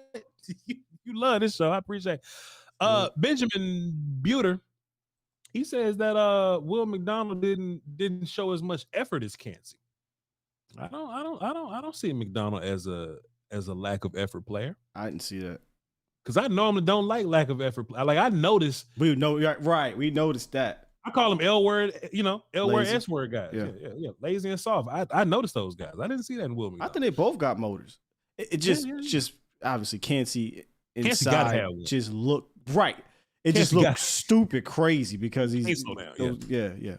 You love this show. I appreciate it. Benjamin Buter, he says that Will McDonald didn't show as much effort as Kancey. I don't see McDonald as a lack of effort player. I didn't see that because I normally don't like lack of effort. Like I noticed. We noticed that. I call them L word, L word, S word guys. Yeah, lazy and soft. I noticed those guys. I didn't see that in Will McDonald. I think they both got motors. It just obviously Kancey inside gotta have one. just look right. it just looks stupid crazy because he's slow down. Yeah.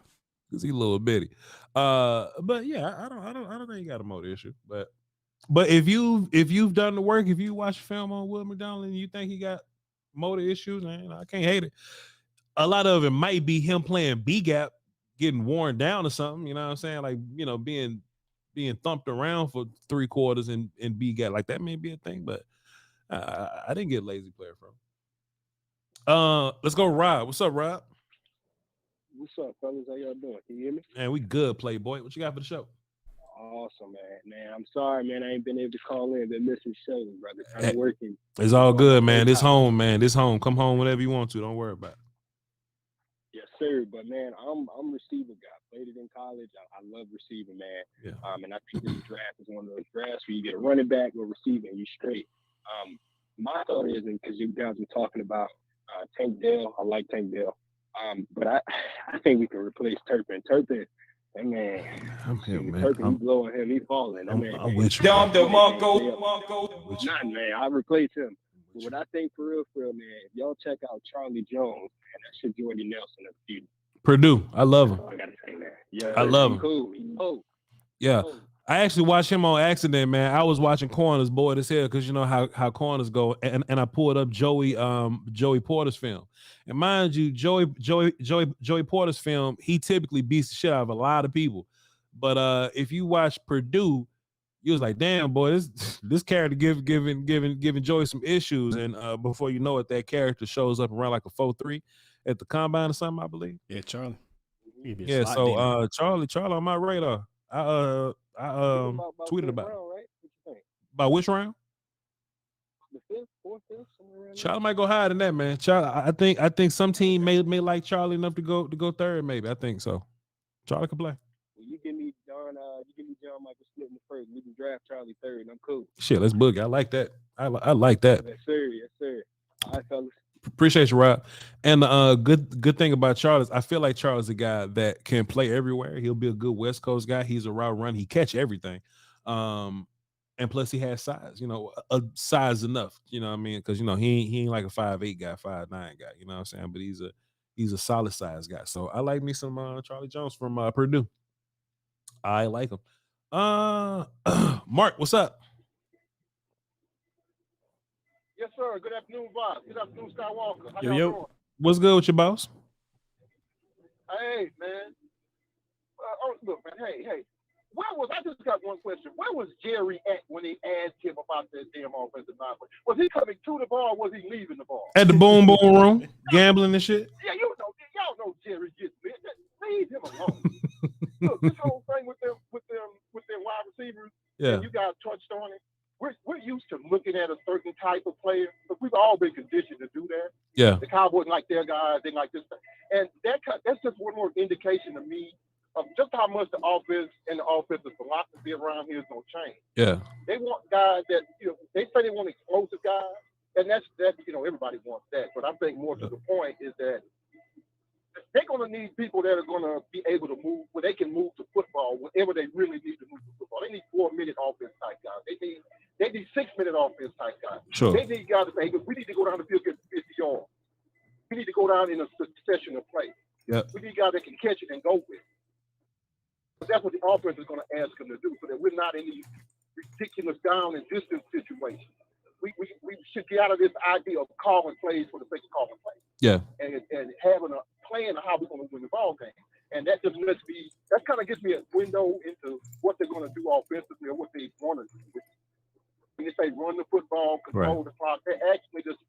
Because he's a little bitty. But yeah, I don't think he got a motor issue. But if you've done the work, if you watch film on Will McDonald and you think he got motor issues, man, I can't hate it. A lot of it might be him playing B gap, getting worn down or something. You know what I'm saying? Like, you know, being thumped around for 3 quarters in B gap, like that may be a thing. But I didn't get lazy player from. Let's go, Rob. What's up, Rob? What's up, fellas? How y'all doing? Can you hear me? Man, we good, Playboy. What you got for the show? Awesome, man. I'm sorry, man. I ain't been able to call in. Been missing shows, brother. Kind of working. It's all good, man. This home, man. This home. Come home whenever you want to. Don't worry about it. Yes, sir. But man, I'm a receiver guy. Played it in college. I love receiving, man. Yeah. And I think this draft is one of those drafts where you get a running back or receiver and you straight. My thought is, because you guys were talking about Tank Dell. I like Tank Dell. But I think we can replace Turpin. Turpin. That man, I'm here, man. Turpin, he's blowing him. He's falling. That man, I'm with you. Nothing, man. I replace him. But what I think for real, man, if y'all check out Charlie Jones, man, that shit Jordy Nelson of the future. Purdue. I love him. I gotta say that. Yeah, I love him. Cool. Oh. Yeah. I actually watched him on accident, man. I was watching corners, boy, this here, because you know how corners go, and I pulled up Joey Porter's film. And mind you, Joey Porter's film, he typically beats the shit out of a lot of people. But if you watch Purdue, you was like, damn, boy, this character giving Joey some issues. And before you know it, that character shows up around like a 4.3 at the combine or something, I believe. Yeah, Charlie. Yeah, so Charlie on my radar. I tweeted about it. Round, right? What you think? About which round? The 5th, 4th, 5th, somewhere around Charlie might go higher than that, man. Charlie, I think some team may like Charlie enough to go third, maybe. I think so. Charlie can play. Well, you give me John Michael Smith in the first. We can draft Charlie third, and I'm cool. Shit, let's boogie. I like that. I like that. Yes, sir. Yes, sir. All right, fellas. Appreciate you, Rob. And good thing about Charlie is I feel like Charlie's a guy that can play everywhere. He'll be a good West Coast guy. He's a route run. He catch everything. And plus he has size, you know, size enough, you know what I mean? Because, you know, he ain't like a 5'8" guy, 5'9" guy, you know what I'm saying? But he's a solid size guy. So I like me some Charlie Jones from Purdue. I like him. Mark, what's up? Yes, sir. Good afternoon, Bob. Good afternoon, Skywalker. How Yo, y'all yo. doing? What's good with your boss? Hey, man. Look, man. Hey. I just got one question. Where was Jerry at when they asked him about that damn offensive line? Was he coming to the ball or was he leaving the ball? At the boom room, gambling and shit. Yeah, y'all know Jerry gets bit. Leave him alone. Look, this whole thing with them wide receivers, yeah. You guys touched on it. We're used to looking at a certain type of player, but we've all been conditioned to do that. Yeah. The Cowboys like their guys, they like this. And that's just one more indication to me of just how much the offense and the offensive philosophy around here is going to change. Yeah. They want guys that, they say they want explosive guys, and that's everybody wants that. But I think more to the point is that they're going to need people that are going to be able to move, where they can move the football whenever they really need to move the football. They need 4-minute offense type guys. They need 6-minute offense type guys. Sure. They need guys to say, we need to go down the field and get 50 yards. We need to go down in a succession of plays. Yep. We need guys that can catch it and go with it. But that's what the offense is going to ask them to do, so that we're not in these ridiculous down and distance situations. We should get out of this idea of calling plays for the sake of calling plays. Yeah. And having a plan of how we're going to win the ball game. And that just that kind of gives me a window into what they're going to do offensively or what they want to do. When they say run the football, control the clock, they actually just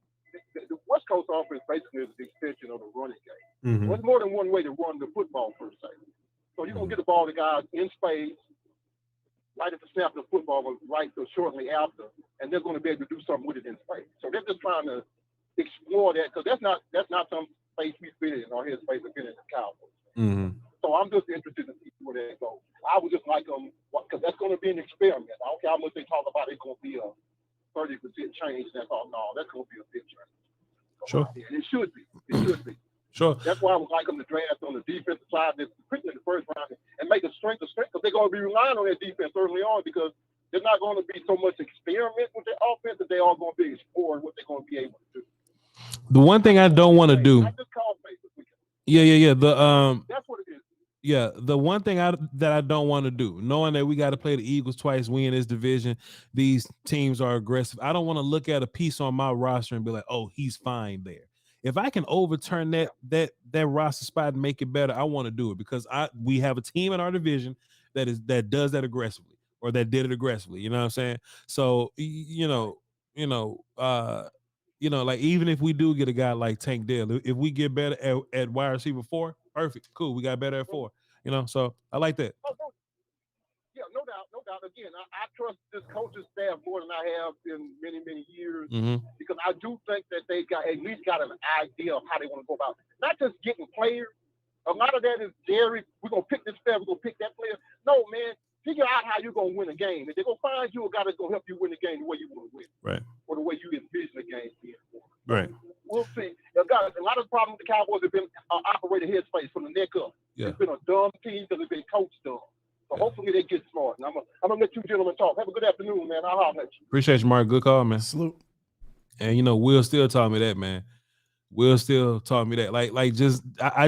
the West Coast offense basically is the extension of the running game. Mm-hmm. There's more than one way to run the football per se. So you're going to get the ball to guys in space, right at the snap of the football, right shortly after, and they're going to be able to do something with it in space. So they're just trying to explore that, because that's not some space we've been in, or his space we've been in the Cowboys. Mm-hmm. So I'm just interested to see where that goes. I would just like them, because that's going to be an experiment. I don't care how much they talk about it's going to be a 30% change. That's all. No, that's going to be a big change. Sure. And it should be. It should be. Sure. That's why I would like them to draft on the defensive side, particularly in the first round, and make a strength, because they're going to be relying on their defense early on, because there's not going to be so much experiment with their offense that they are going to be exploring what they're going to be able to do. The one thing I don't want to do. Yeah. That's what it is. Yeah, the one thing that I don't want to do, knowing that we got to play the Eagles twice, we in this division, these teams are aggressive. I don't want to look at a piece on my roster and be like, "Oh, he's fine there." If I can overturn that roster spot and make it better, I want to do it because we have a team in our division that does that aggressively or that did it aggressively. You know what I'm saying? So like even if we do get a guy like Tank Dell, if we get better at wide receiver 4, perfect, cool. We got better at 4. So I like that. Yeah, no doubt. Again, I trust this coaching staff more than I have in many, many years because I do think that they got at least got an idea of how they want to go about it. Not just getting players. A lot of that is Jerry. We're gonna pick this player. We're gonna pick that player. No, man. Figure out how you're gonna win a game. If they're gonna find you a guy that's gonna help you win the game the way you want to win, right? Or the way you envision the game being. Right. We'll see. Guys, a lot of the problems with the Cowboys have been operated headspace from the neck up. Yeah. It's been a dumb team because it's been coached dumb. So hopefully they get smart. And I'm gonna let you gentlemen talk. Have a good afternoon, man. I'll holler at you. Appreciate you, Mark. Good call, man. Salute. And Will still taught me that, man. Will still taught me that. I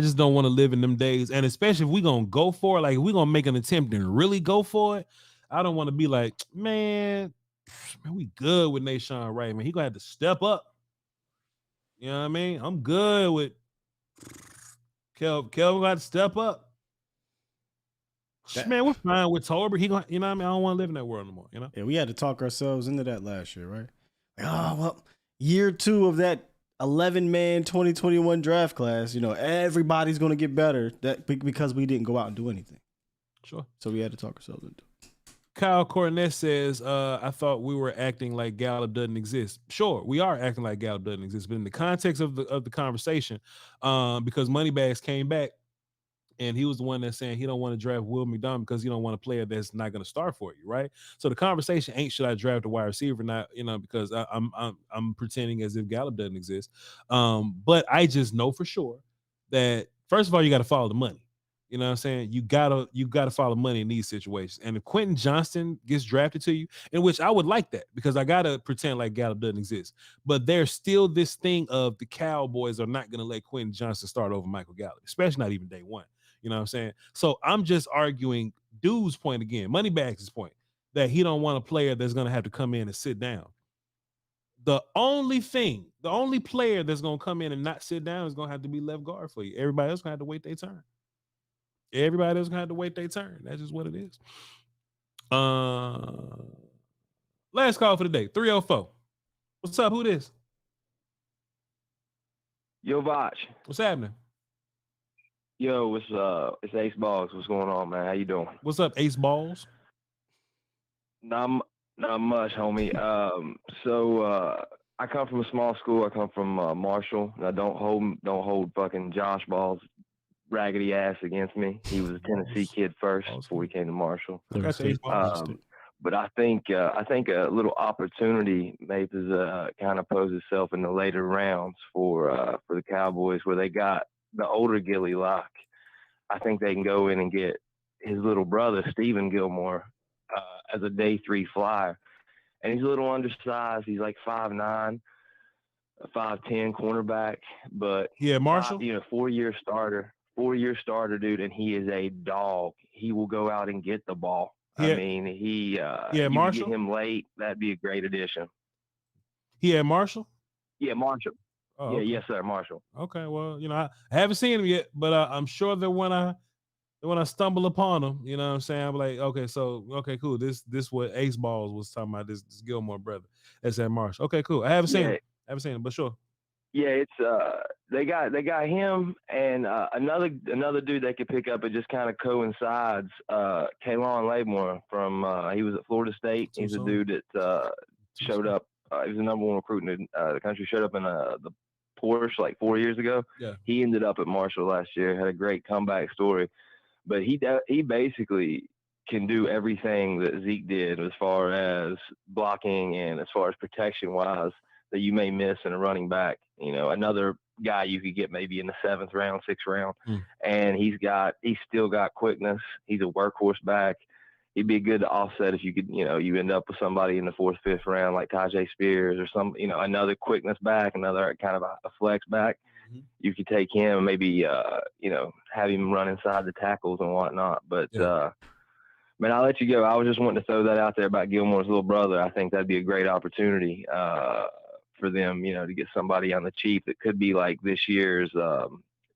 just don't want to live in them days. And especially if we're gonna go for it, like if we're gonna make an attempt and really go for it, I don't want to be like, man, we good with Nashawn Wright, man. He gonna have to step up. You know what I mean? I'm good with Kelvin gonna have to step up. Man, we're fine with Tolbert. He gonna, you know what I mean? I don't want to live in that world no more, Yeah, we had to talk ourselves into that last year, right? Year 2 of that 11-man 2021 draft class, everybody's going to get better because we didn't go out and do anything. Sure. So we had to talk ourselves into it. Kyle Cornett says, I thought we were acting like Gallup doesn't exist. Sure, we are acting like Gallup doesn't exist, but in the context of the conversation, because Moneybags came back and he was the one that's saying he don't want to draft Will McDonald because he don't want a player that's not going to start for you, right? So the conversation ain't should I draft a wide receiver, not because I'm pretending as if Gallup doesn't exist. But I just know for sure that first of all you got to follow the money. You know what I'm saying? You gotta follow money in these situations. And if Quentin Johnston gets drafted to you, in which I would like that because I gotta pretend like Gallup doesn't exist. But there's still this thing of the Cowboys are not gonna let Quentin Johnston start over Michael Gallup, especially not even day one. You know what I'm saying? So I'm just arguing dude's point again, Moneybags' point, that he don't want a player that's gonna have to come in and sit down. The only player that's gonna come in and not sit down is gonna have to be left guard for you. Everybody else gonna have to wait their turn. Everybody else gonna have to wait their turn. That's just what it is. Last call for the day, 304. What's up? Who this? Yo, Voch. What's happening? Yo, it's Ace Balls. What's going on, man? How you doing? What's up, Ace Balls? Not much, homie. I come from a small school. I come from Marshall. And I don't hold fucking Josh Balls raggedy ass against me. He was a Tennessee kid first before he came to Marshall. But I think a little opportunity may kind of pose itself in the later rounds for the Cowboys, where they got the older Gilly Lock. I think they can go in and get his little brother Stephen Gilmore as a day 3 flyer, and he's a little undersized. He's like 5'9", 5'10" cornerback, but Marshall, 4-year starter, dude, and he is a dog. He will go out and get the ball. I mean, Marshall, you get him late, that'd be a great addition. He at Marshall? Yeah, Marshall. Oh, yeah, okay. Yes, sir, Marshall. Okay, well, I haven't seen him yet, but I'm sure that when I stumble upon him, you know what I'm saying, I'm like, okay, cool. This what Ace Balls was talking about, this Gilmore brother. That's at Marshall. Okay, cool. I haven't seen him, but sure. Yeah, it's they got him and another dude they could pick up. It just kind of coincides. Kaylon Labmore from he was at Florida State. He's a dude that showed up. He was the number 1 recruit in the country. Showed up in the Porsche like 4 years ago. Yeah. He ended up at Marshall last year. Had a great comeback story, but he basically can do everything that Zeke did as far as blocking and as far as protection wise that you may miss in a running back. Another guy you could get maybe in the 7th round, 6th round. And he's still got quickness. He's a workhorse back. he'd be good to offset if you could, you end up with somebody in the 4th, 5th round like Tajay Spears or some, another quickness back, another kind of a flex back. Mm-hmm. You could take him and maybe, have him run inside the tackles and whatnot. But, man, I'll let you go. I was just wanting to throw that out there about Gilmore's little brother. I think that'd be a great opportunity for them, to get somebody on the cheap that could be like this year's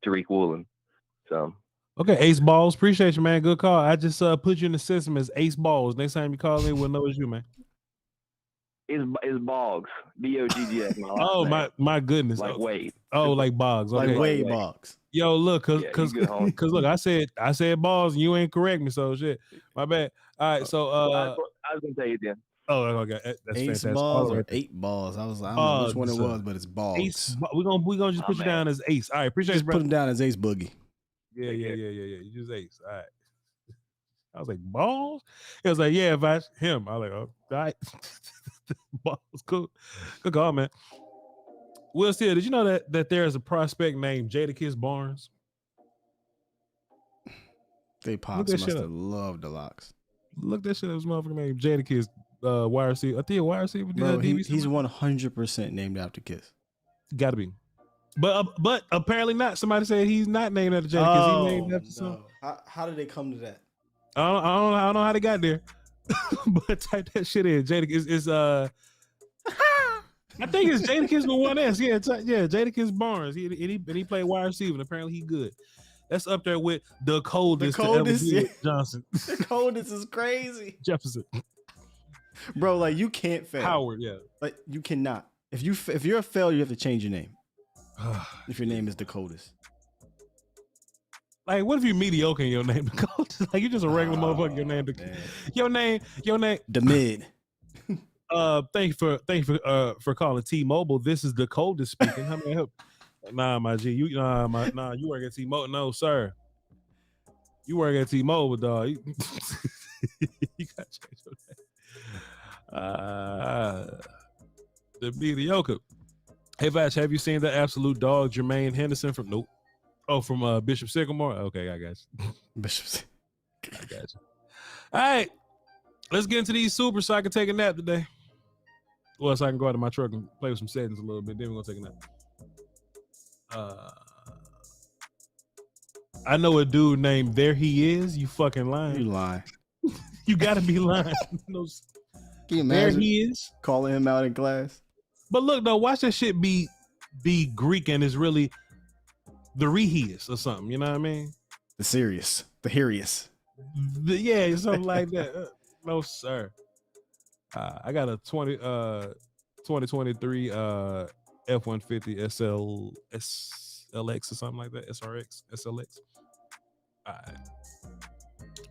Tariq Woolen. So. Okay, Ace Balls. Appreciate you, man. Good call. I just put you in the system as Ace Balls. Next time you call me, we'll know it's you, man. It's Boggs. B-O-G-G-S. Oh, my goodness. Like Wade. Oh, like Boggs. Okay. Like Wade Boggs. Yo, look, cause look, I said balls and you ain't correct me, so shit. My bad. All right, so I was gonna tell you then. Oh, okay. That's Ace fantastic. Balls or 8 balls. I don't know which one it was, but it's balls. Ace, we're gonna just put you down as Ace. All right, appreciate just you, brother. put him down as Ace Boogie. Yeah. You just Ace. All right. I was like, balls? It was like, yeah, if I him. I was like, oh, all right. Balls, cool. Good call, man. Will Steele, did you know that there is a prospect named Jadakiss Barnes? They pops must have loved the locks. Look that shit up. This motherfucker named Jadakiss wide receiver. I think wide receiver. Bro, he's 100% named after Kiss. Got to be. But apparently not. Somebody said he's not named after Jadakiss. He's named after some. How did they come to that? I don't know how they got there. But type that shit in. Jadakiss is I think it's Jadakiss with one S. Yeah, Jadakiss Barnes. He played wide receiver, and apparently he good. That's up there with the coldest to ever be Johnson. The coldest is crazy. Jefferson. Bro, like you can't fail. Howard, yeah. Like you cannot. If you're a failure, you have to change your name. If your name is the coldest. Like, what if you're mediocre in your name? The coldest? Like you just a regular motherfucker. Your name. The mid. Thank you for calling T-Mobile. This is the coldest speaking. How may I help? Nah, my G, you work at T-Mobile. No, sir. You work at T-Mobile, dog. You got to change your name. The mediocre. Hey, Vash, have you seen the absolute dog Jermaine Henderson from? Nope. Oh, from Bishop Sycamore. Okay, I got you. Bishop. I got you. All right, let's get into these supers so I can take a nap today. Well, so I can go out of my truck and play with some settings a little bit. Then we're gonna take a nap. I know a dude named There He Is. You fucking lying. You lying. You gotta be lying. No, can you imagine There He Is. Calling him out in class. But look though, watch that shit be Greek and it's really the Rehius or something. You know what I mean? The serious, the Herius. Yeah, something like that. No, sir. I got a 2023 F-150 SLX or something like that. SRX, SLX. All right.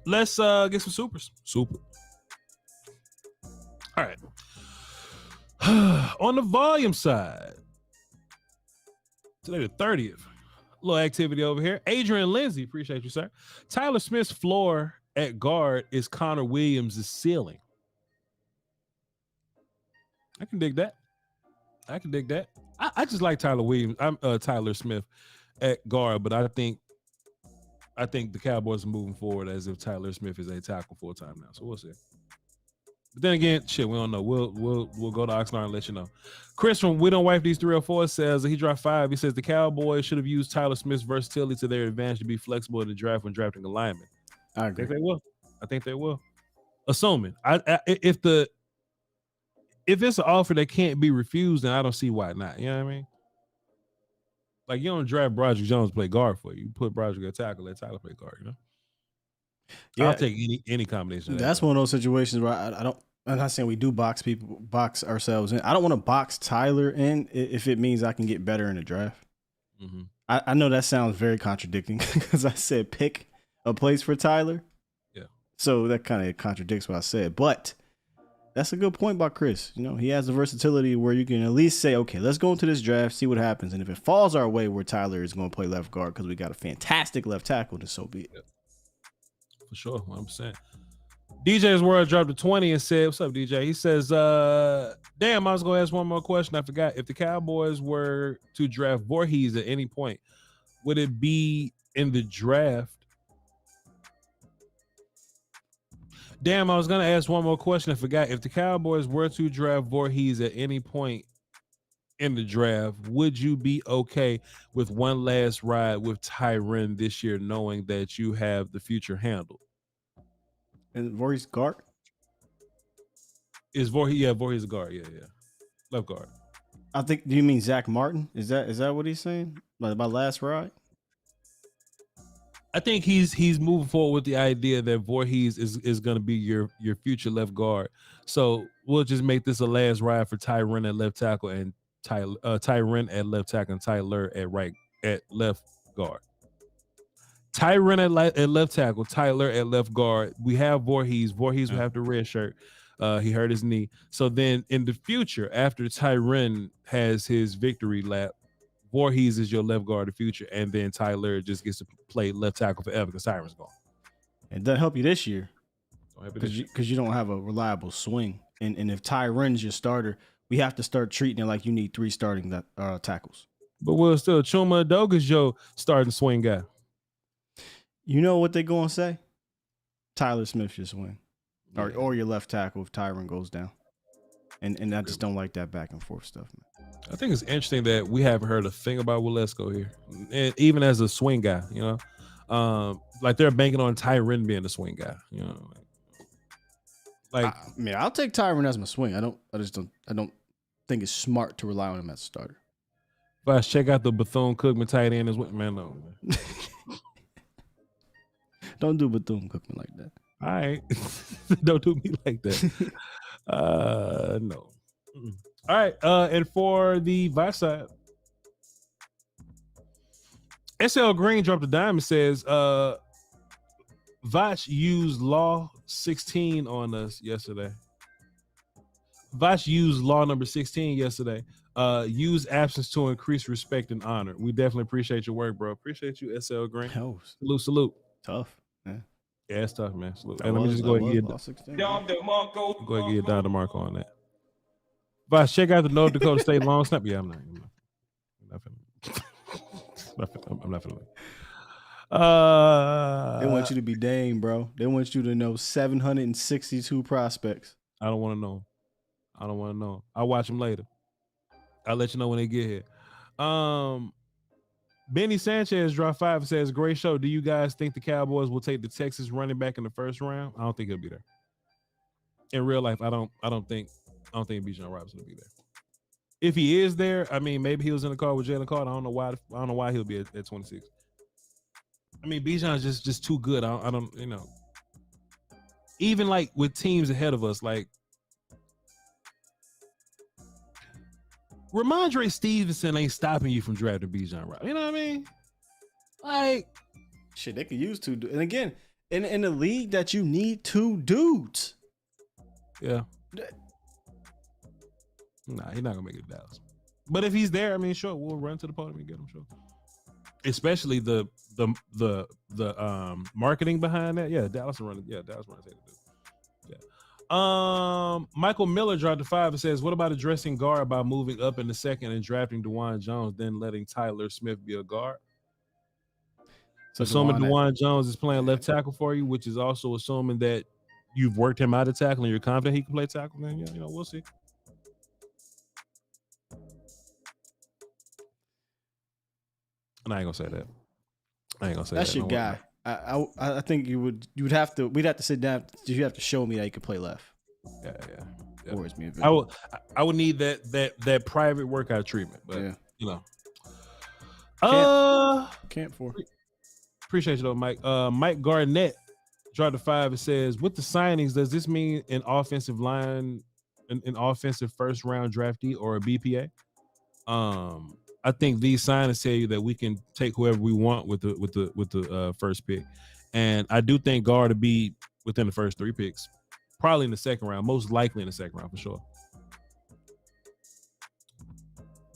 Let's get some supers. Super. All right. On the volume side, today the 30th. Little activity over here. Adrian Lindsay, appreciate you, sir. Tyler Smith's floor at guard is Connor Williams' ceiling. I can dig that. I just like Tyler Williams. I'm Tyler Smith at guard, but I think the Cowboys are moving forward as if Tyler Smith is a tackle full time now. So we'll see. But then again, shit, we don't know. We'll go to Oxnard and let you know. Chris from We Don't Wipe These 304 says he dropped 5. He says the Cowboys should have used Tyler Smith's versatility to their advantage to be flexible in the draft when drafting a lineman. I agree. I think they will. Assuming if it's an offer that can't be refused, then I don't see why not. You know what I mean? Like you don't draft Broderick Jones to play guard for you. You put Broderick at tackle, let Tyler play guard. You know? Yeah, I'll take any combination. That's one of those situations where I'm not saying we do box ourselves in. I don't want to box Tyler in if it means I can get better in the draft. Mm-hmm. I know that sounds very contradicting because I said pick a place for Tyler. Yeah. So that kind of contradicts what I said, but that's a good point by Chris. You know, he has the versatility where you can at least say, okay, let's go into this draft, see what happens. And if it falls our way where Tyler is going to play left guard because we got a fantastic left tackle, then so be it. Yeah. For sure, 100%. DJ's World dropped a 20 and said, what's up, DJ? He says, damn, I was going to ask one more question. I forgot. If the Cowboys were to draft Voorhees at any point, would it be in the draft? Damn, I was gonna ask one more question. I forgot. If the Cowboys were to draft Voorhees at any point in the draft, would you be okay with one last ride with Tyron this year, knowing that you have the future handled? And Voorhees guard? Is Voorhees? Yeah, Voorhees a guard. Yeah, left guard. I think. Do you mean Zach Martin? Is that what he's saying? Like my last ride? I think he's moving forward with the idea that Voorhees is going to be your future left guard. So we'll just make this a last ride for Tyron at left tackle and Tyron at left tackle and Tyler at left guard. Tyron at left tackle, Tyler at left guard. We have Voorhees. Voorhees will have the red shirt. He hurt his knee. So then in the future, after Tyron has his victory lap, Voorhees is your left guard of the future, and then Tyler just gets to play left tackle forever because Tyron's gone. It doesn't help you this year because you don't have a reliable swing. And if Tyron's your starter, we have to start treating it like you need 3 starting tackles. But we'll still Chuma Adoga's your starting swing guy. You know what they going to say? Tyler Smith's your swing. Or your left tackle if Tyron goes down. And I just don't like that back and forth stuff, man. I think it's interesting that we haven't heard a thing about Walesko here. And even as a swing guy, you know. Like they're banking on Tyron being the swing guy, you know. Like I'll take Tyron as my swing. I don't think it's smart to rely on him as a starter. But check out the Bethune-Cookman tight end as well. Man, no. Man. Don't do Bethune-Cookman like that. All right. Don't do me like that. No. All right. And for the vice side, SL Green dropped a dime and says, Voch used law 16 on us yesterday. Voch used law number 16 yesterday. Use absence to increase respect and honor. We definitely appreciate your work, bro. Appreciate you, SL Green. Salute. Tough, man. Yeah, it's tough, man. Salute. Hey, let me just go ahead and get Dom DeMarco on that. Voch, check out the North Dakota State long snap. Yeah, I'm not finna. They want you to be Dame, bro. They want you to know 762 prospects. I don't want to know. I'll watch them later. I'll let you know when they get here. Benny Sanchez dropped 5 and says, great show. Do you guys think the Cowboys will take the Texas running back in the first round? I don't think he'll be there. In real life, I don't think Bijan Robinson will be there. If he is there, I mean, maybe he was in the car with Jalen Carter. I don't know why he'll be at 26. I mean, Bijan's just too good. I don't, you know. Even like with teams ahead of us, like Ramondre Stevenson ain't stopping you from drafting Bijan Robinson. You know what I mean? Like, shit, they could use 2 dudes. And again, in a league that you need 2 dudes. Yeah. Nah, he's not gonna make it to Dallas. But if he's there, I mean, sure, we'll run to the podium and get him. Sure. Especially the marketing behind that. Yeah, Dallas will run it. Yeah, Dallas will run it. Yeah. Michael Miller dropped a 5 and says, what about addressing guard by moving up in the second and drafting DeJuan Jones, then letting Tyler Smith be a guard? So assuming DeJuan Jones is playing left tackle for you, which is also assuming that you've worked him out of tackle and you're confident he can play tackle, then yeah, you know, we'll see. And I ain't gonna say that. That's your guy. I think we'd have to sit down. You have to show me that you can play left. Yeah. Worries me a bit. I would need that private workout treatment, but you know. Can't for. Appreciate you though, Mike. Mike Garnett dropped a 5 and says, with the signings, does this mean an offensive line, an offensive first round draftee or a BPA? I think these signings tell you that we can take whoever we want with the first pick, and I do think guard to be within the first 3 picks, probably in the second round, most likely in the second round for sure.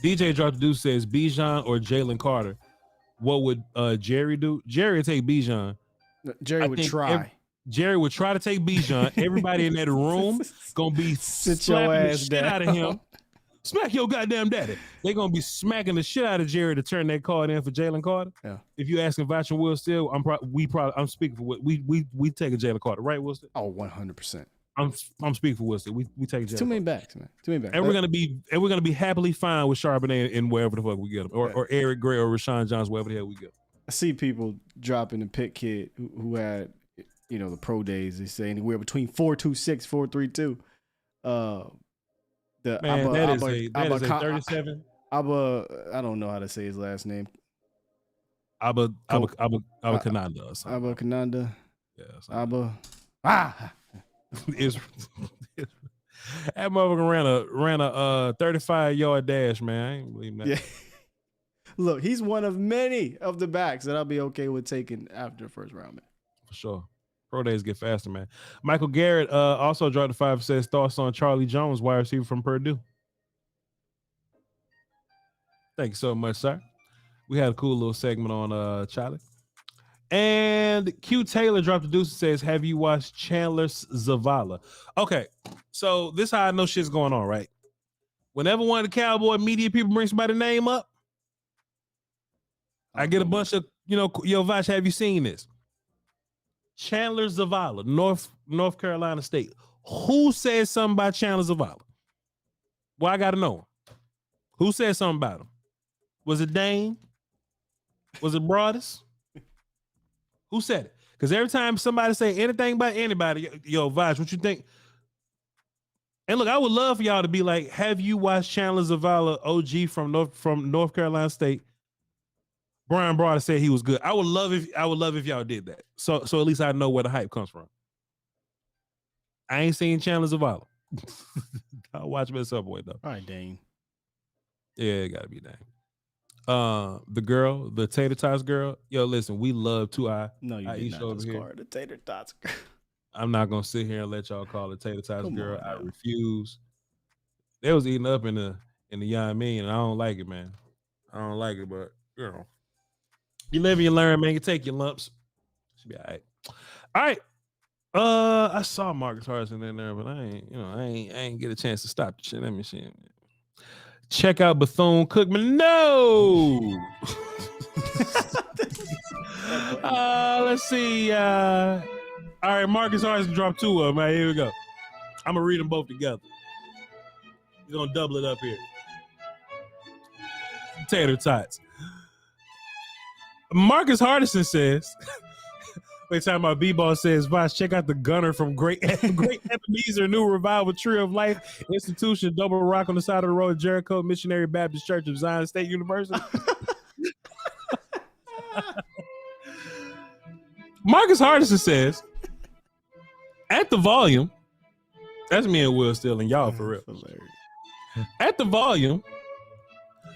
DJ dropped the deuce says Bijan or Jalen Carter. What would Jerry do? Jerry would take Bijan. Jerry would try. Jerry would try to take Bijan. Everybody in that room gonna be sit your ass down. Out of him. Smack your goddamn daddy. They're gonna be smacking the shit out of Jerry to turn that card in for Jalen Carter. Yeah. If you asking Voch and Will Steele, I'm speaking for what we take a Jalen Carter, right, Will Steele? Oh, 100%. I'm speaking for Will Steele. We take Jalen. Too many backs, man. Too many backs. And we're gonna be happily fine with Charbonnet and wherever the fuck we get him, or Eric Gray or Rashawn Johnson, wherever the hell we go. I see people dropping the Pitt kid who had, the pro days. They say anywhere between 4.26, 4.32. That is a 37. I don't know how to say his last name. Kananda. Kananda. Yeah. That motherfucker ran a 35-yard dash, man. I ain't believe that. Yeah. Look, he's one of many of the backs that I'll be okay with taking after the first round, man. For sure. Pro days get faster, man. Michael Garrett also dropped the 5 says thoughts on Charlie Jones, wide receiver from Purdue. Thank you so much, sir. We had a cool little segment on Charlie. And Q Taylor dropped the deuce and says, have you watched Chandler's Zavala? Okay, so this is how I know shit's going on, right? Whenever one of the Cowboy media people bring somebody's name up, I get a bunch of, yo, Voch, have you seen this? Chandler Zavala, North Carolina State. Who said something about Chandler Zavala? Well, I got to know him. Who said something about him? Was it Dane? Was it Broadus? Who said it? Because every time somebody say anything about anybody, yo, Voch, what you think? And look, I would love for y'all to be like, have you watched Chandler Zavala, OG from North Carolina State? Brian Broader said he was good. I would love if y'all did that. So at least I know where the hype comes from. I ain't seen Chandler Zavala. I'll watch him at Subway though. All right, Dane. Yeah, it gotta be Dane. The girl, the tater tots girl. Yo, listen, we love 2i. No, you did not just call her the tater tots girl. I'm not gonna sit here and let y'all call it tater tots girl. I refuse. They was eating up in the you know what I mean, and I don't like it, man. I don't like it, but you live and you learn, man. You take your lumps. Should be all right. All right. I saw Marcus Harrison in there, but I ain't get a chance to stop the shit. Let me see. Check out Bethune-Cookman. No. Let's see. All right, Marcus Harrison dropped 2 of them. All right, here we go. I'm gonna read them both together. We're gonna double it up here. Tater tots. Marcus Hardison says, wait, talking about B-Ball says, Voch, check out the gunner from Great Ebenezer New Revival Tree of Life Institution, Double Rock on the side of the road, Jericho Missionary Baptist Church of Zion State University. Marcus Hardison says, at the volume, that's me and Will Steele and y'all for real. Hilarious. At the volume,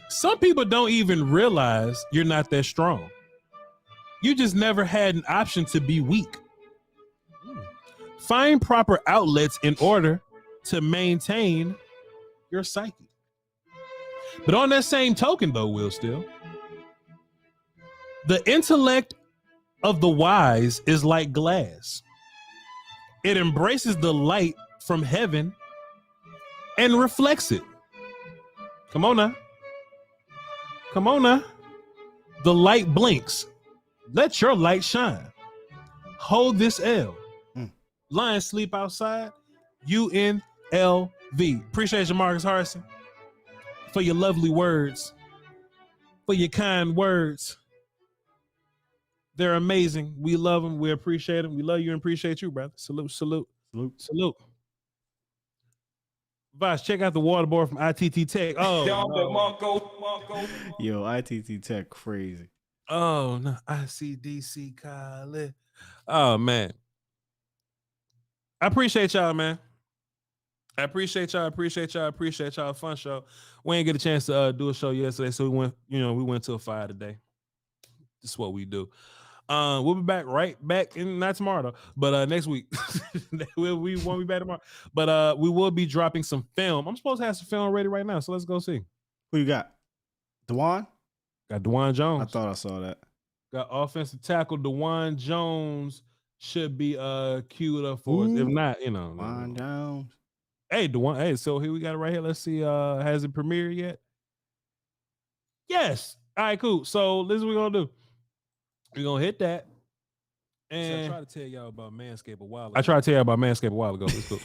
some people don't even realize you're not that strong. You just never had an option to be weak. Find proper outlets in order to maintain your psyche. But on that same token, though, Will Steele, the intellect of the wise is like glass. It embraces the light from heaven and reflects it. Come on now. Come on now. The light blinks. Let your light shine. Hold this L. Lions sleep outside. UNLV. Appreciate you, Marcus Harrison, for your lovely words, for your kind words. They're amazing. We love them. We appreciate them. We love you and appreciate you, brother. Salute, salute, salute, salute. Voch, check out the waterboard from ITT Tech. Oh, no. Yo, ITT Tech crazy. Oh, no. ICDC College. Oh, man. I appreciate y'all, man. I appreciate y'all. Appreciate y'all. Fun show. We ain't get a chance to do a show yesterday, so we went to a fire today. This is what we do. We'll be back not tomorrow though, but next week. we won't be back tomorrow. But we will be dropping some film. I'm supposed to have some film ready right now, so let's go see. Who you got? DeJuan? Got DeJuan Jones. I thought I saw that. Got offensive tackle DeJuan Jones should be queued up for us. If not, DeJuan Jones. Hey, DeWan. Hey, so here we got it right here. Let's see. Has it premiered yet? Yes. All right, cool. So this is what we're gonna do. We're gonna hit that. And I tried to tell y'all about Manscaped a while ago. It's cool.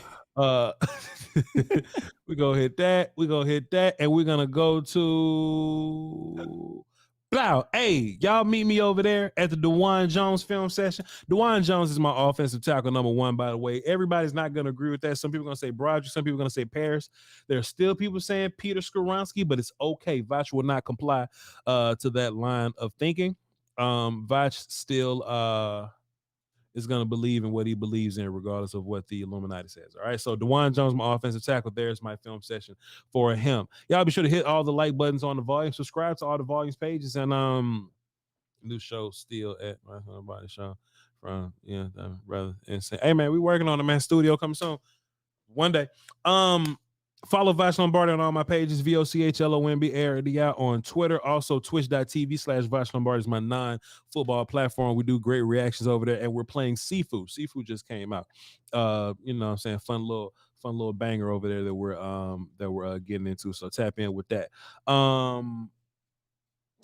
We're gonna hit that. We're gonna hit that, and we're gonna go to Blow. Hey, y'all meet me over there at the DeJuan Jones film session. DeJuan Jones is my offensive tackle number 1, by the way. Everybody's not gonna agree with that. Some people are gonna say Broderick, some people are gonna say Paris. There are still people saying Peter Skoronski, but it's okay. Voch will not comply to that line of thinking. Voch still is going to believe in what he believes in, regardless of what the Illuminati says. All right. So DeJuan Jones, my offensive tackle. There's my film session for him. Y'all be sure to hit all the like buttons on the volume. Subscribe to all the volumes pages, and new show Steele at my body show from brother insane. Hey man, we working on it, man. Studio coming soon. One day. Follow Voch Lombardi on all my pages, VOCHLOMBARDI on Twitter. Also, twitch.tv/Voch Lombardi is my non-football platform. We do great reactions over there, and we're playing Sifu. Sifu just came out. You know what I'm saying? Fun little banger over there that we're getting into. So tap in with that.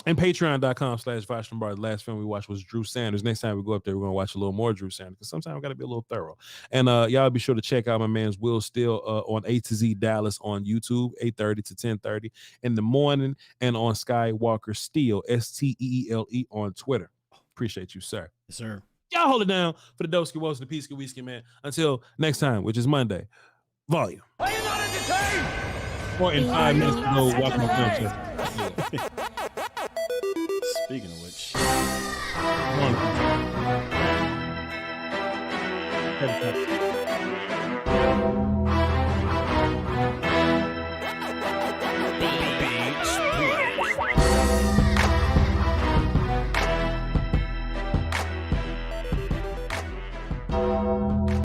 And patreon.com/Voch Lombardi. The last film we watched was Drew Sanders. Next time we go up there, we're going to watch a little more Drew Sanders, because sometimes we got to be a little thorough. And y'all be sure to check out my man's Will Steele on A to Z Dallas on YouTube, 8:30 to 10:30 in the morning, and on Skywalker Steele, Steele on Twitter. Appreciate you, sir. Yes, sir. Y'all hold it down for the Doski Woski, the Peace Whiskey, man. Until next time, which is Monday. Volume. Are you not entertained? More in 5 minutes to go watch my film session. Speaking of which, Wonderful.